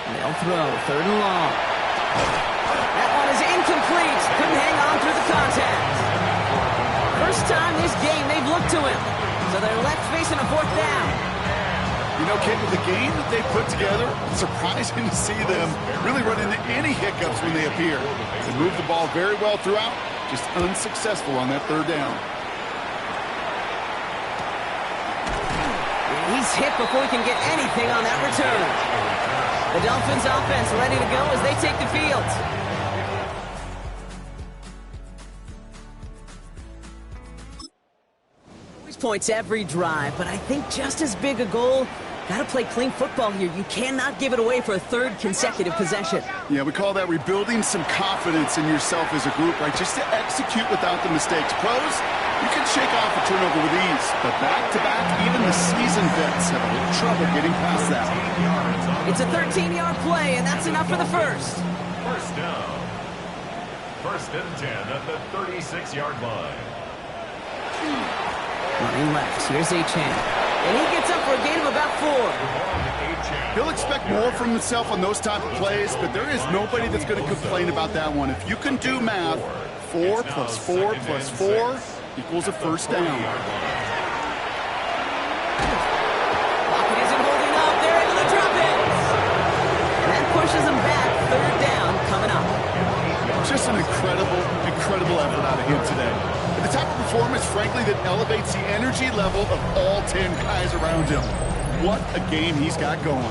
They'll throw 3rd and long. That one is incomplete. Couldn't hang on through the contact. First time this game they've looked to him. So they're left facing a 4th down. You know, Kate, with the game that they put together, it's surprising to see them really run into any hiccups when they appear. They move the ball very well throughout, just unsuccessful on that 3rd down. He's hit before he can get anything on that return. The Dolphins offense ready to go as they take the field. Always points every drive, but I think just as big a goal, gotta play clean football here. You cannot give it away for a 3rd consecutive possession. Yeah, we call that rebuilding some confidence in yourself as a group, right? Just to execute without the mistakes. Pros, you can shake off a turnover with ease, but back-to-back, even the seasoned vets have a little trouble getting past that. It's a 13-yard play, and that's enough for the first. First down. 1st and 10 at the 36-yard line. Running left, here's Achane. And he gets up for a gain of about 4. He'll expect more from himself on those type of plays, but there is nobody that's going to complain about that one. If you can do math, 4 plus 4 plus 4 equals a first down. Pocket isn't holding up. They're able to drop it. And that pushes them back. 3rd down coming up. Just an incredible effort out of him today. And the type of performance, frankly, that elevates the energy level of all 10 guys around him. What a game he's got going.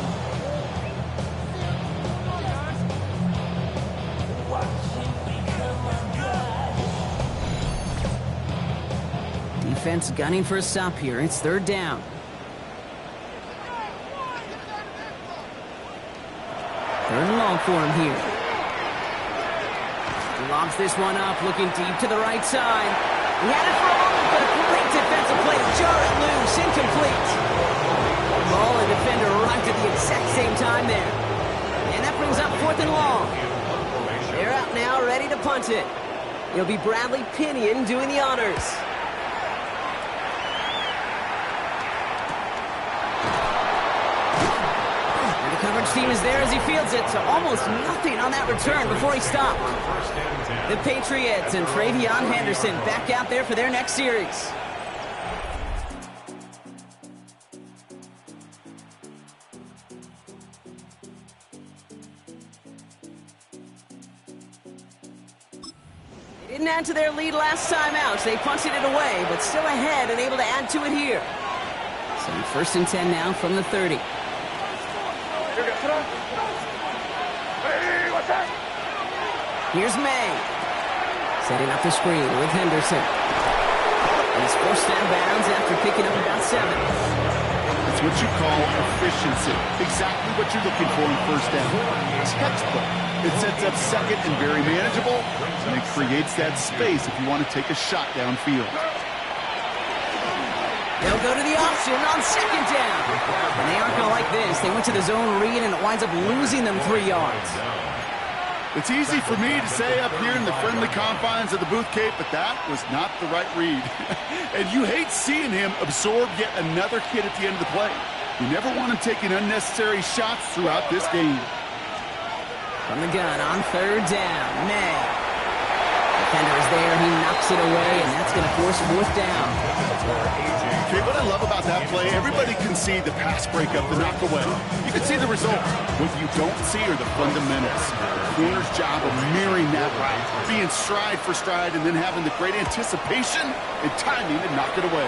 Defense gunning for a stop here. It's 3rd down. 3rd and long for him here. He lobs this one up, looking deep to the right side. He had it for a moment, but a great defensive play to jar it loose. Incomplete. Ball and defender arrived at the exact same time there. And that brings up 4th and long. They're out now, ready to punt it. It'll be Bradley Pinion doing the honors. Coverage team is there as he fields it to almost nothing on that return before he stopped. The Patriots and Travion Henderson back out there for their next series. They didn't add to their lead last time out. They punted it away, but still ahead and able to add to it here. So 1st and 10 now from the 30. Here's May. Setting up the screen with Henderson. And he's forced out of bounds after picking up about 7. That's what you call efficiency. Exactly what you're looking for in 1st down. Textbook. It sets up 2nd and very manageable, and it creates that space if you want to take a shot downfield. They'll go to the option on 2nd down. And they aren't going to like this. They went to the zone read, and it winds up losing them 3 yards. It's easy for me to say up here in the friendly confines of the booth, Cape, but that was not the right read. And you hate seeing him absorb yet another hit at the end of the play. You never want him taking unnecessary shots throughout this game. From the gun on 3rd down, May. Defender is there, he knocks it away, and that's going to force 4th down. Okay, what I love about that play, everybody can see the pass breakup, the knock away. You can see the result. What you don't see are the fundamentals. The corner's job of mirroring that route, being stride for stride, and then having the great anticipation and timing to knock it away.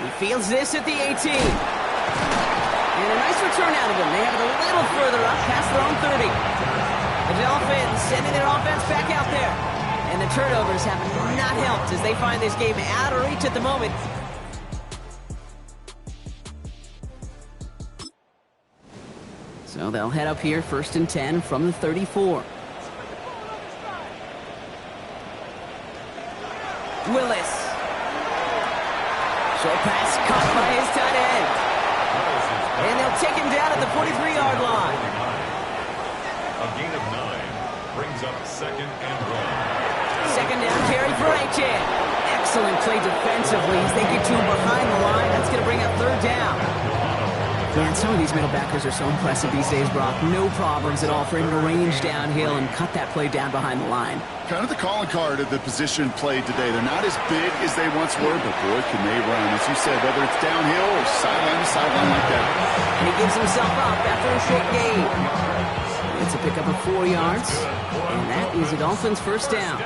He fields this at the 18. And a nice return out of him. They have it a little further up past their own 30. The Dolphins sending their offense back out there. And the turnovers have not helped as they find this game out of reach at the moment. So they'll head up here, 1st and 10 from the 34. Willis. Short pass caught by his tight end. And they'll take him down at the 43-yard line. A gain of 9 brings up 2nd and 1. Second down carry for Achan. Excellent play defensively as they get to him behind the line. That's going to bring up 3rd down. Man, some of these middle backers are so impressive these days, Brock. No problems at all for him to range downhill and cut that play down behind the line. Kind of the calling card of the position played today. They're not as big as they once were, but boy, can they run. As you said, whether it's downhill or sideline to sideline like that. And he gives himself up after a short gain. It's a pickup of 4 yards, and that is a Dolphins' 1st down.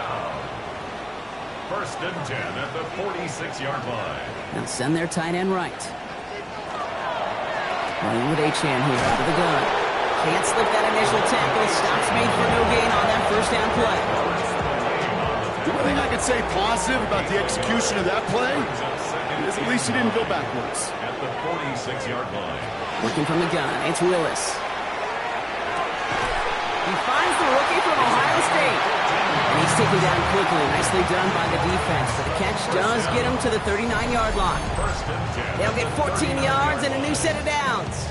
1st and 10 at the 46-yard line. They'll send their tight end right. Running with Achan here out of the gun. Can't slip that initial tackle. Stops made for no gain on that 1st down play. The only thing I can say positive about the execution of that play is at least he didn't go backwards. At the 46-yard line. Working from the gun, it's Willis. He finds the rookie from Ohio State. And he's taken down quickly. Nicely done by the defense. But the catch does get him to the 39-yard line. They'll get 14 yards and a new set of downs.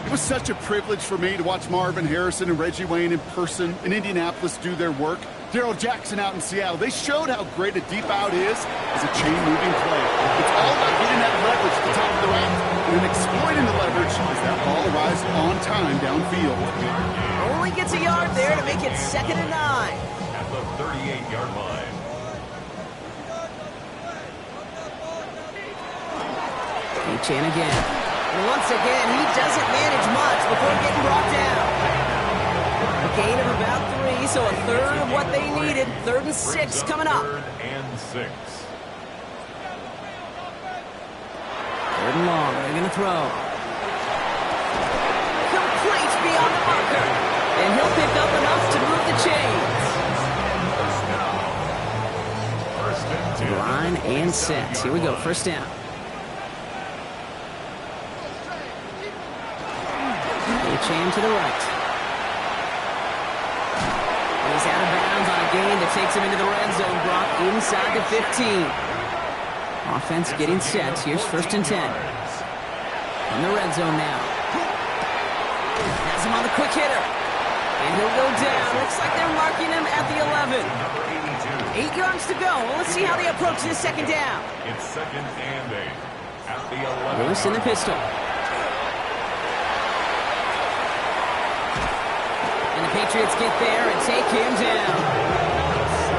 It was such a privilege for me to watch Marvin Harrison and Reggie Wayne in person in Indianapolis do their work. Darrell Jackson out in Seattle. They showed how great a deep out is as a chain-moving play. It's all about getting that leverage at the top of the route and then exploiting the leverage as that ball arrives on time downfield. Only gets a yard there to make it 2nd and 9. At the 38-yard line. Achan again. And once again, he doesn't manage much before getting brought down. A gain of about 3, so a 1/3 of what they needed. 3rd and 6 coming up. 3rd and 6. 3rd and long. They're going to throw. Complete beyond the marker. And he'll pick up enough to move the chains. 1st and 10. Line and set. Here we go. 1st down. Achan to the right. He's out of bounds on a gain that takes him into the red zone. Brock inside the 15. Offense getting set. Here's 1st and 10. In the red zone now. Has him on the quick hitter. And he'll go down. Looks like they're marking him at the 11. 8 yards to go. Well, let's see how they approach this 2nd down. It's 2nd and 8. At the 11. Willis in the pistol. And the Patriots get there and take him down.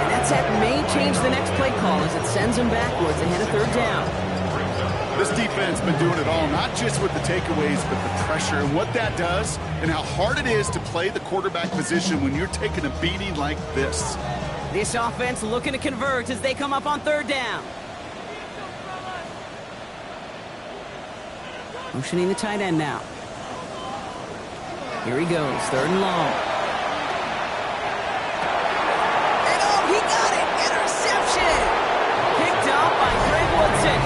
And that set may change the next play call as it sends him backwards ahead of 3rd down. This defense has been doing it all, not just with the takeaways, but the pressure and what that does and how hard it is to play the quarterback position when you're taking a beating like this. This offense looking to convert as they come up on 3rd down. Motioning the tight end now. Here he goes, 3rd and long. And oh, he got it! Interception! Picked up by Greg Woodson.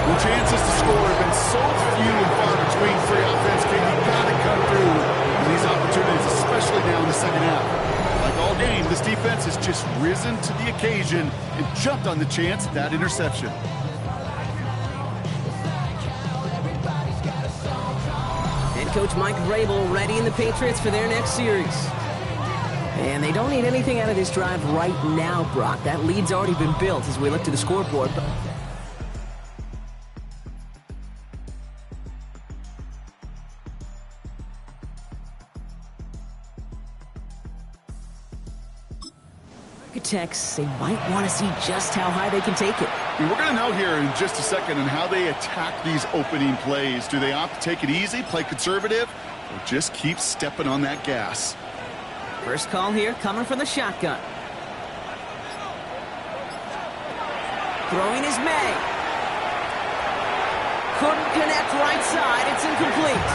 The chances to score have been so few and far between for the offense. You've got to come through in these opportunities, especially now in the 2nd half. Like all game, this defense has just risen to the occasion and jumped on the chance of that interception. Head coach Mike Vrabel readying the Patriots for their next series. And they don't need anything out of this drive right now, Brock. That lead's already been built as we look to the scoreboard. Architects, they might want to see just how high they can take it. We're going to know here in just a second on how they attack these opening plays. Do they opt to take it easy, play conservative, or just keep stepping on that gas? First call here coming from the shotgun. Throwing is May. Couldn't connect right side. It's incomplete.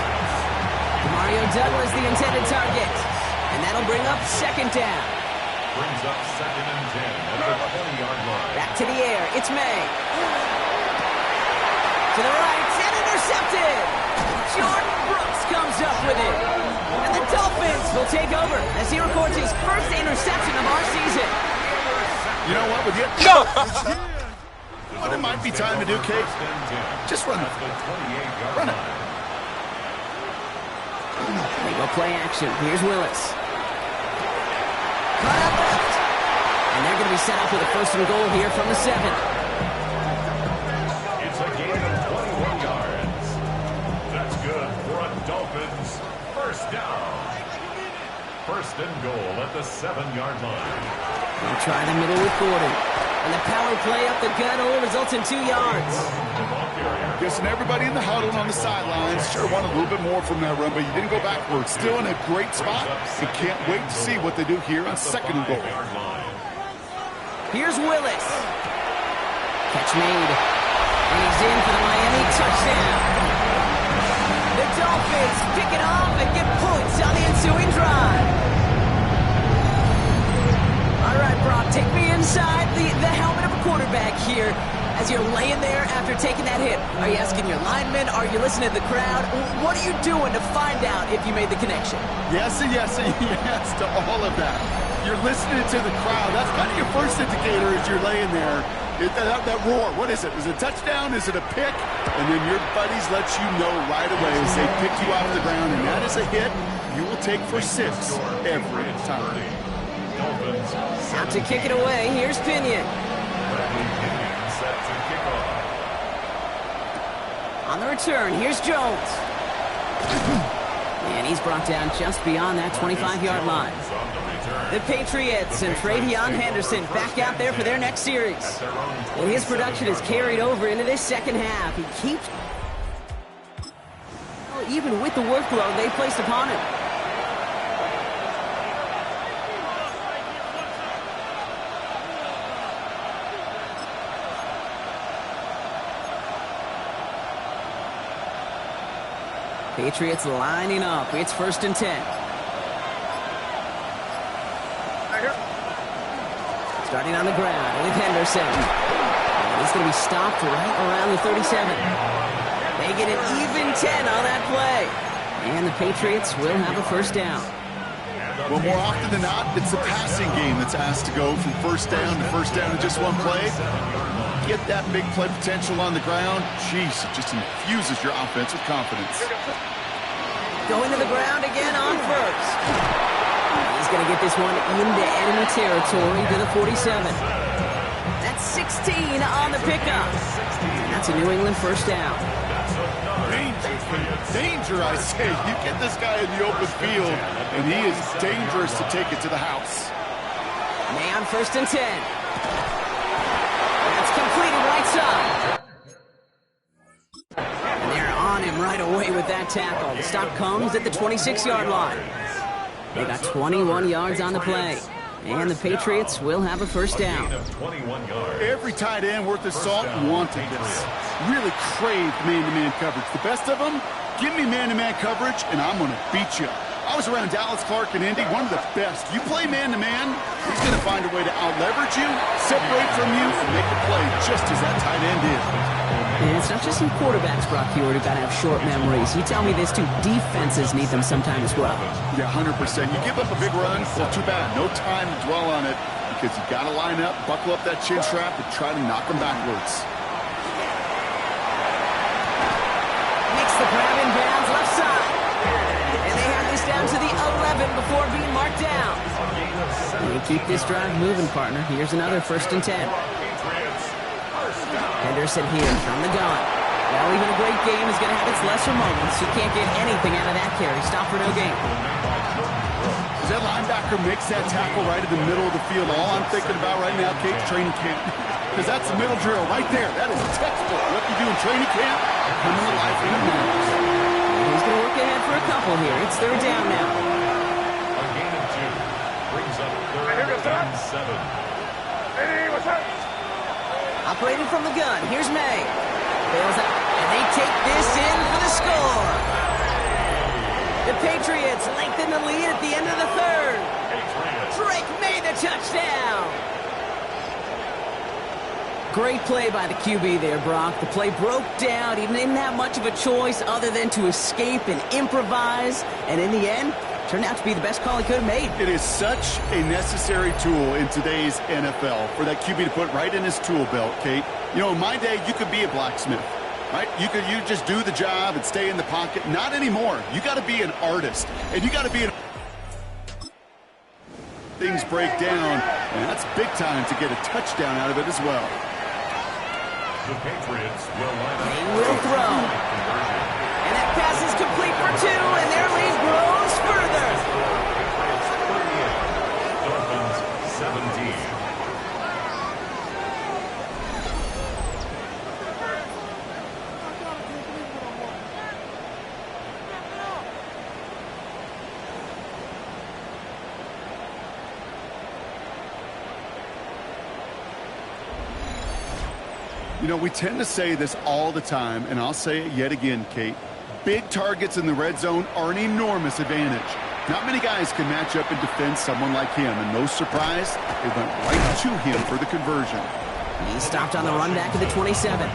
Mario Douglas the intended target. And that'll bring up 2nd down. Brings up 2nd and 10 at the 20-yard line. Back to the air. It's May. To the right. And intercepted. Jordan Brooks comes up with it. And the Dolphins will take over as he records his first interception of our season. You know what? With you, what it might be time to do, Kate? Just run it. Run it. They go play action. Here's Willis. Cut out left. And they're going to be set up with a 1st and goal here from the 7. It's a gain of 21 yards. That's good for a Dolphins 1st down. 1st and goal at the 7-yard line. They'll try the middle with Gordon. And the power play up the gut only results in 2 yards. Guessing everybody in the huddle on the sidelines sure wanted a little bit more from that run, but you didn't go backwards. Still in a great spot. You can't wait to see what they do here on 2nd and goal. Here's Willis. Catch made. And he's in for the Miami touchdown. The Dolphins pick it off and get points on the ensuing drive. All right, Brock, take me inside the helmet of a quarterback here as you're laying there after taking that hit. Are you asking your linemen? Are you listening to the crowd? What are you doing to find out if you made the connection? Yes and yes and yes to all of that. You're listening to the crowd. That's kind of your first indicator as you're laying there. That roar, what is it? Is it a touchdown? Is it a pick? And then your buddies let you know right away as they pick you off the ground, and that is a hit you will take for 6 every time. Out to kick it away. Here's Pinion. Set to kick off. On the return, here's Jones. And he's brought down just beyond that 25-yard line. The Patriots and Travion Henderson back out there for their next series. And his production is carried over into this 2nd half. He keeps... even with the workload they placed upon him. Patriots lining up. It's 1st and 10. Starting on the ground with Henderson. And he's going to be stopped right around the 37. They get an even 10 on that play. And the Patriots will have a 1st down. Well, more often than not, it's the passing game that's asked to go from 1st down to 1st down in just one play. Get that big play potential on the ground. Jeez, it just infuses your offense with confidence. Going to the ground again on 1st. He's going to get this one into enemy territory to the 47. That's 16 on the pickup. And that's a New England 1st down. Danger, I say. You get this guy in the open field, and he is dangerous to take it to the house. May on 1st and 10. That's completed right side. And they're on him right away with that tackle. The stop comes at the 26-yard line. They got 21 yards on the play. And the Patriots will have a 1st down. Every tight end worth his salt wanted this. Really craved man-to-man coverage. The best of them, give me man-to-man coverage, and I'm going to beat you. I was around Dallas Clark and Indy, one of the best. You play man-to-man, he's going to find a way to out-leverage you, separate from you, and make a play just as that tight end did. And it's not just some quarterbacks, Brock Huard, who got to have short memories. You tell me this too, defenses need them sometimes as well. Yeah, 100%. You give up a big run, well, too bad. No time to dwell on it because you got to line up, buckle up that chin strap, and try to knock them backwards. Makes the grab in bounds left side. And they have this down to the 11 before being marked down. And keep this drive moving, partner. Here's another 1st and 10. Henderson here from the gun. Well, even a great game is going to have its lesser moments. You can't get anything out of that carry. Stop for no gain. As that linebacker makes that tackle right in the middle of the field, all I'm thinking about right now, Kate, training camp. Because that's the middle drill right there. That is textbook. What you do in training camp, coming to life in a minute. He's going to work ahead for a couple here. It's 3rd down now. A gain of 2 brings up 3rd and 7. Hey, what's up? Operating from the gun. Here's May. Bails out. And they take this in for the score. The Patriots lengthen the lead at the end of the third. Patriots. Drake made the touchdown. Great play by the QB there, Brock. The play broke down. He didn't have much of a choice other than to escape and improvise. And in the end, turned out to be the best call he could have made. It is such a necessary tool in today's NFL for that QB to put right in his tool belt, Kate. You know, in my day, you could be a blacksmith, right? You just do the job and stay in the pocket. Not anymore. You got to be an artist, and you got to be an... Things break down, and that's big time to get a touchdown out of it as well. The Patriots will line up. They will throw. And that pass is complete for 2, and their lead grows further. Patriots 38, Dolphins 17. You know, we tend to say this all the time, and I'll say it yet again, Kate. Big targets in the red zone are an enormous advantage. Not many guys can match up and defend someone like him, and no surprise, they went right to him for the conversion. He stopped on the run back of the 27.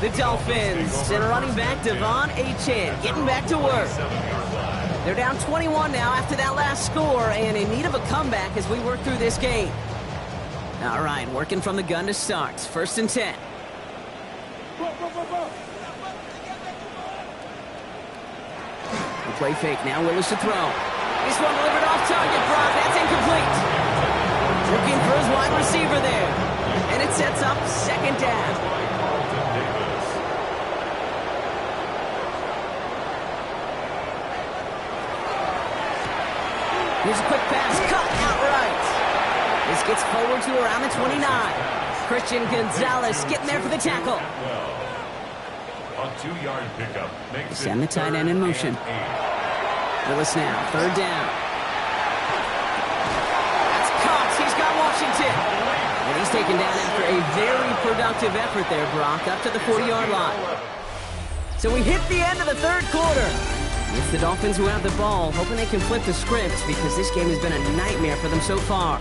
The Dolphins send running back Devon Achane getting back to work. They're down 21 now after that last score, and in need of a comeback as we work through this game. All right, working from the gun to start. 1st and 10. The play fake. Now Willis to throw. This one delivered off target, Brock. That's incomplete. Looking for his wide receiver there. And it sets up 2nd down. Here's a quick pass. Cut outright. This gets forward to around the 29. Christian Gonzalez getting there for the tackle. A 2-yard pickup makes Send the tight end in motion. Willis now, 3rd down. That's Cox. He's got Washington. And he's taken down after a very productive effort there, Brock, up to the 40-yard line. So we hit the end of the 3rd quarter. It's the Dolphins who have the ball, hoping they can flip the script because this game has been a nightmare for them so far.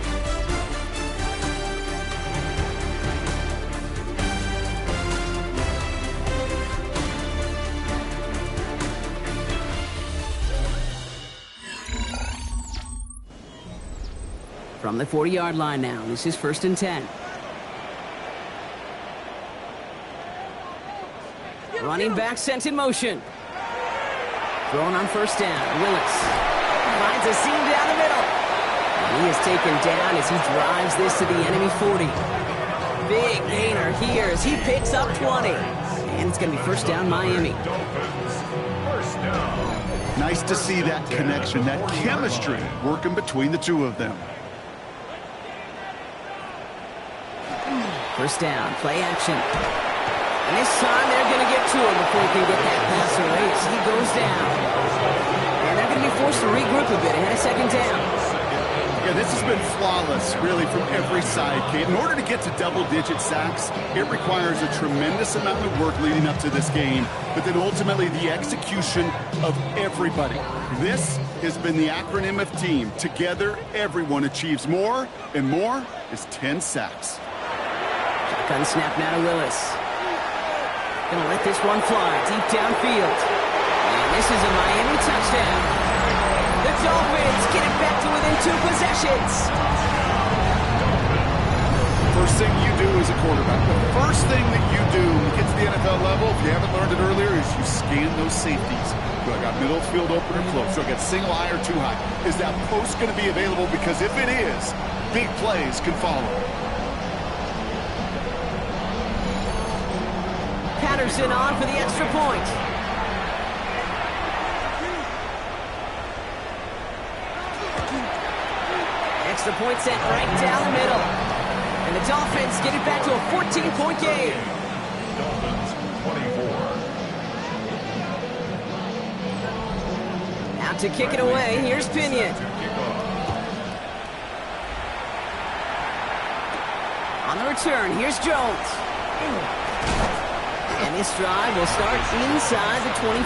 From the 40-yard line now, this is 1st and 10. Running back sent in motion. Throwing on 1st down, Willis finds a seam down the middle. And he is taken down as he drives this to the enemy 40. Big gainer here as he picks up 20. And it's going to be 1st down Miami. Dolphins, 1st down. Nice to see that connection, that chemistry working between the two of them. 1st down, play action. And this time they're going to get to him before he can get that pass away. So he goes down. And they're going to be forced to regroup a bit ahead of 2nd down. Yeah, this has been flawless, really, from every side, Kate. In order to get to double-digit sacks, it requires a tremendous amount of work leading up to this game, but then ultimately the execution of everybody. This has been the acronym of team. Together, everyone achieves more, and more is 10 sacks. Shotgun snap now to Willis. Gonna let this one fly deep downfield. And this is a Miami touchdown. The Dolphins get it back to within 2 possessions. First thing you do as a quarterback, the first thing that you do when you get to the NFL level, if you haven't learned it earlier, is you scan those safeties. Do I got middle field open or close? Do I got single high or too high? Is that post going to be available? Because if it is, big plays can follow. Patterson on for the extra point. Extra point sent right down the middle. And the Dolphins get it back to a 14-point game. Dolphins 24. Out to kick it away, here's Pinion. On the return, here's Jones. And this drive will start inside the 25.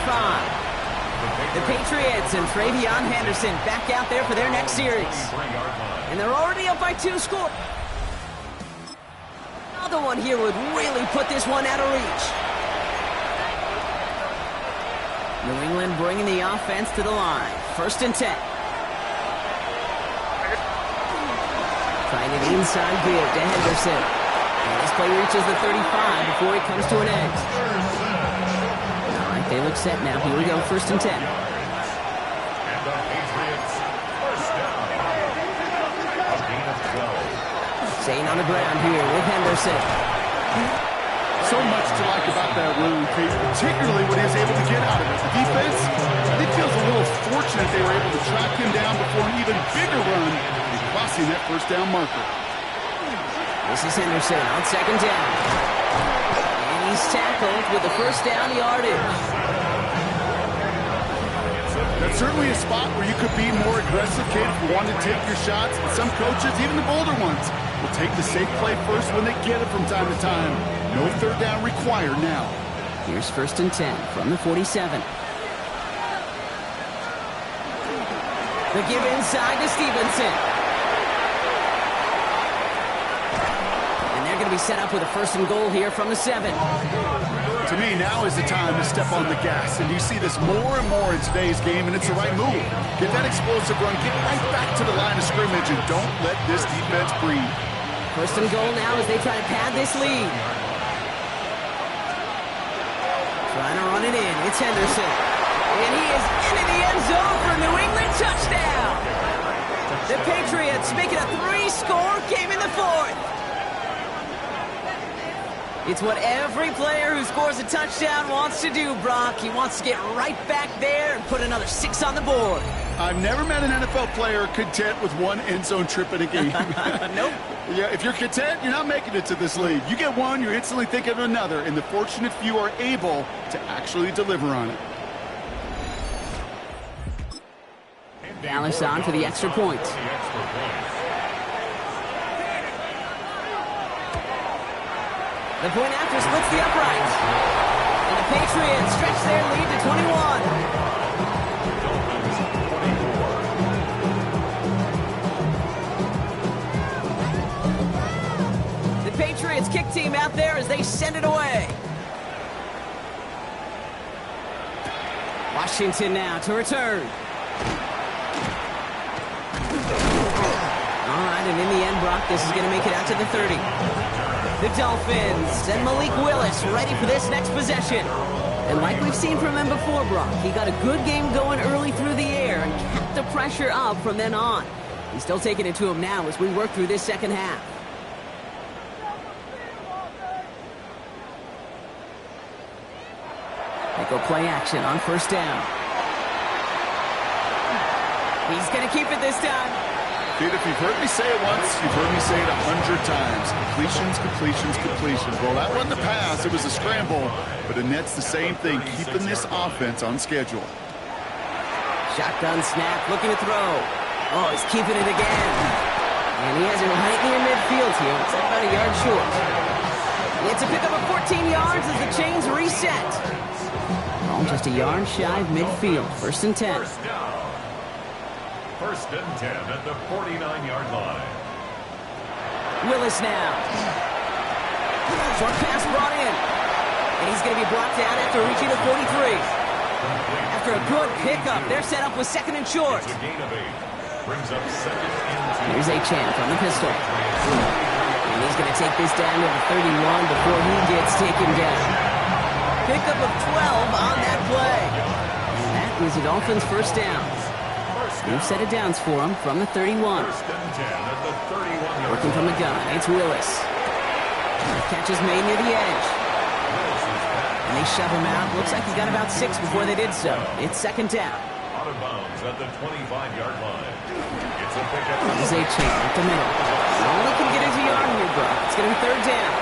The Patriots and Henderson back out there for their next series. And they're already up by 2 scores. Another one here would really put this one out of reach. New England bringing the offense to the line. 1st and 10. Trying an inside give to Henderson. And this play reaches the 35 before it comes to an end. All right, they look set now. Here we go, 1st and 10. And the Patriots, first down. A gain of 12. Staying on the ground here with Henderson. So much to like about that run, Pete, particularly what he was able to get out of it. The defense, I think, feels a little fortunate they were able to track him down before an even bigger run and crossing that 1st down marker. This is Henderson on 2nd down. And he's tackled with the 1st down yardage. That's certainly a spot where you could be more aggressive, kid, if you want to take your shots. And some coaches, even the bolder ones, will take the safe play first when they get it from time to time. No 3rd down required now. Here's 1st and 10 from the 47. The give inside to Stevenson. And they're going to be set up with a 1st and goal here from the 7. To me, now is the time to step on the gas. And you see this more and more in today's game, and it's the right move. Get that explosive run, get right back to the line of scrimmage, and don't let this defense breathe. 1st and goal now as they try to pad this lead. Trying to run it in. It's Henderson. And he is into the end zone for a New England touchdown. The Patriots make it a 3-score game in the 4th. It's what every player who scores a touchdown wants to do, Brock. He wants to get right back there and put another 6 on the board. I've never met an NFL player content with one end zone trip in a game. Nope. Yeah, if you're content, you're not making it to this league. You get one, you're instantly thinking of another, and the fortunate few are able to actually deliver on it. Dallas on for the extra point. The point after splits the uprights. And the Patriots stretch their lead to 21. The Patriots kick team out there as they send it away. Washington now to return. All right, and in the end, Brock, this is going to make it out to the 30. The Dolphins and Malik Willis ready for this next possession. And like we've seen from him before, Brock, he got a good game going early through the air and kept the pressure up from then on. He's still taking it to him now as we work through this 2nd half. They go play action on 1st down. He's going to keep it this time. Dude, if you've heard me say it once, you've heard me say it 100 times. Completions, completions, completions. Well, that wasn't the pass. It was a scramble. But Annette's the same thing, keeping this offense on schedule. Shotgun snap, looking to throw. Oh, he's keeping it again. And he has it right near midfield here. It's about a yard short. It's a pickup of 14 yards as the chains reset. Oh, just a yard shy of midfield. 1st and 10. 1st and 10 at the 49-yard line. Willis now. Short pass brought in. And he's going to be brought down after reaching the 43. After a good pickup, they're set up with 2nd and short. It's a gain of 8. Brings up 2nd and 2. Here's Achane from the pistol. And he's going to take this down to the 31 before he gets taken down. Pickup of 12 on that play. And that is the Dolphins' 1st down. New set of downs for him from the 31. 1st and 10 at the 31-yard Working from the gun, it's Willis. Catch is made near the edge. And they shove him out. Looks like he got about 6 before they did so. It's 2nd down. Out of bounds at the 25-yard line. It's a pickup. Here's Achane at the middle. No one can get into yard here, bro. It's going to be 3rd down.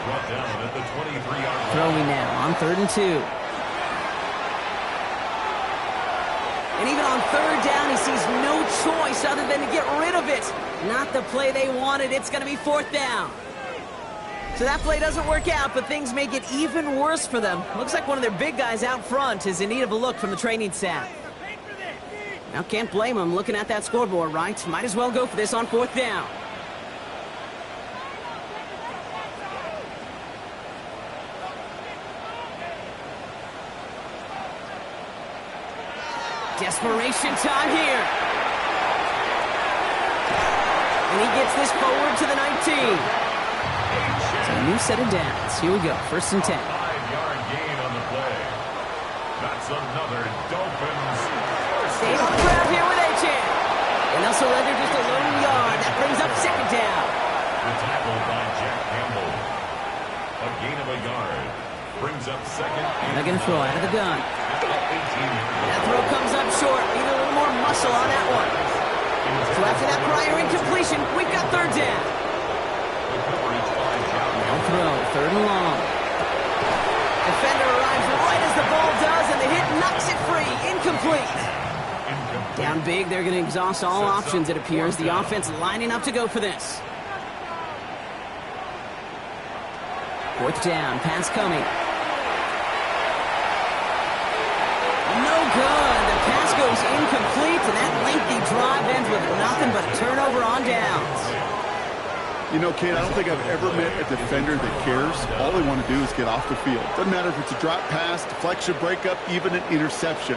Brought down at the 23-yard line. Throwing now on 3rd and 2. And even on 3rd down, he sees no choice other than to get rid of it. Not the play they wanted. It's going to be 4th down. So that play doesn't work out, but things make it even worse for them. Looks like one of their big guys out front is in need of a look from the training staff. Now, can't blame them looking at that scoreboard, right? Might as well go for this on 4th down. Desperation time here. And he gets this forward to the 19. So a new set of downs. Here we go, 1st and 10. 5-yard gain on the play. That's another Dolphins. Staying on the ground here with A-Chan. And they'll surrender just a lone yard. That brings up 2nd down. The tackle by Jack Campbell. A gain of a yard. Brings up 2nd. And they're going to throw out of the gun. 18. That throw comes up short. Need a little more muscle on that one. So after that prior incompletion, we've got 3rd down. Now throw, 3rd and long. Defender arrives right as the ball does, and the hit knocks it free. Incomplete. Down big, they're going to exhaust all options, it appears. The offense lining up to go for this. 4th down, pass coming. No good. The pass goes incomplete, and that lengthy drive ends with nothing but a turnover on downs. You know, Kate, I don't think I've ever met a defender that cares. All they want to do is get off the field. Doesn't matter if it's a drop pass, deflection, breakup, even an interception.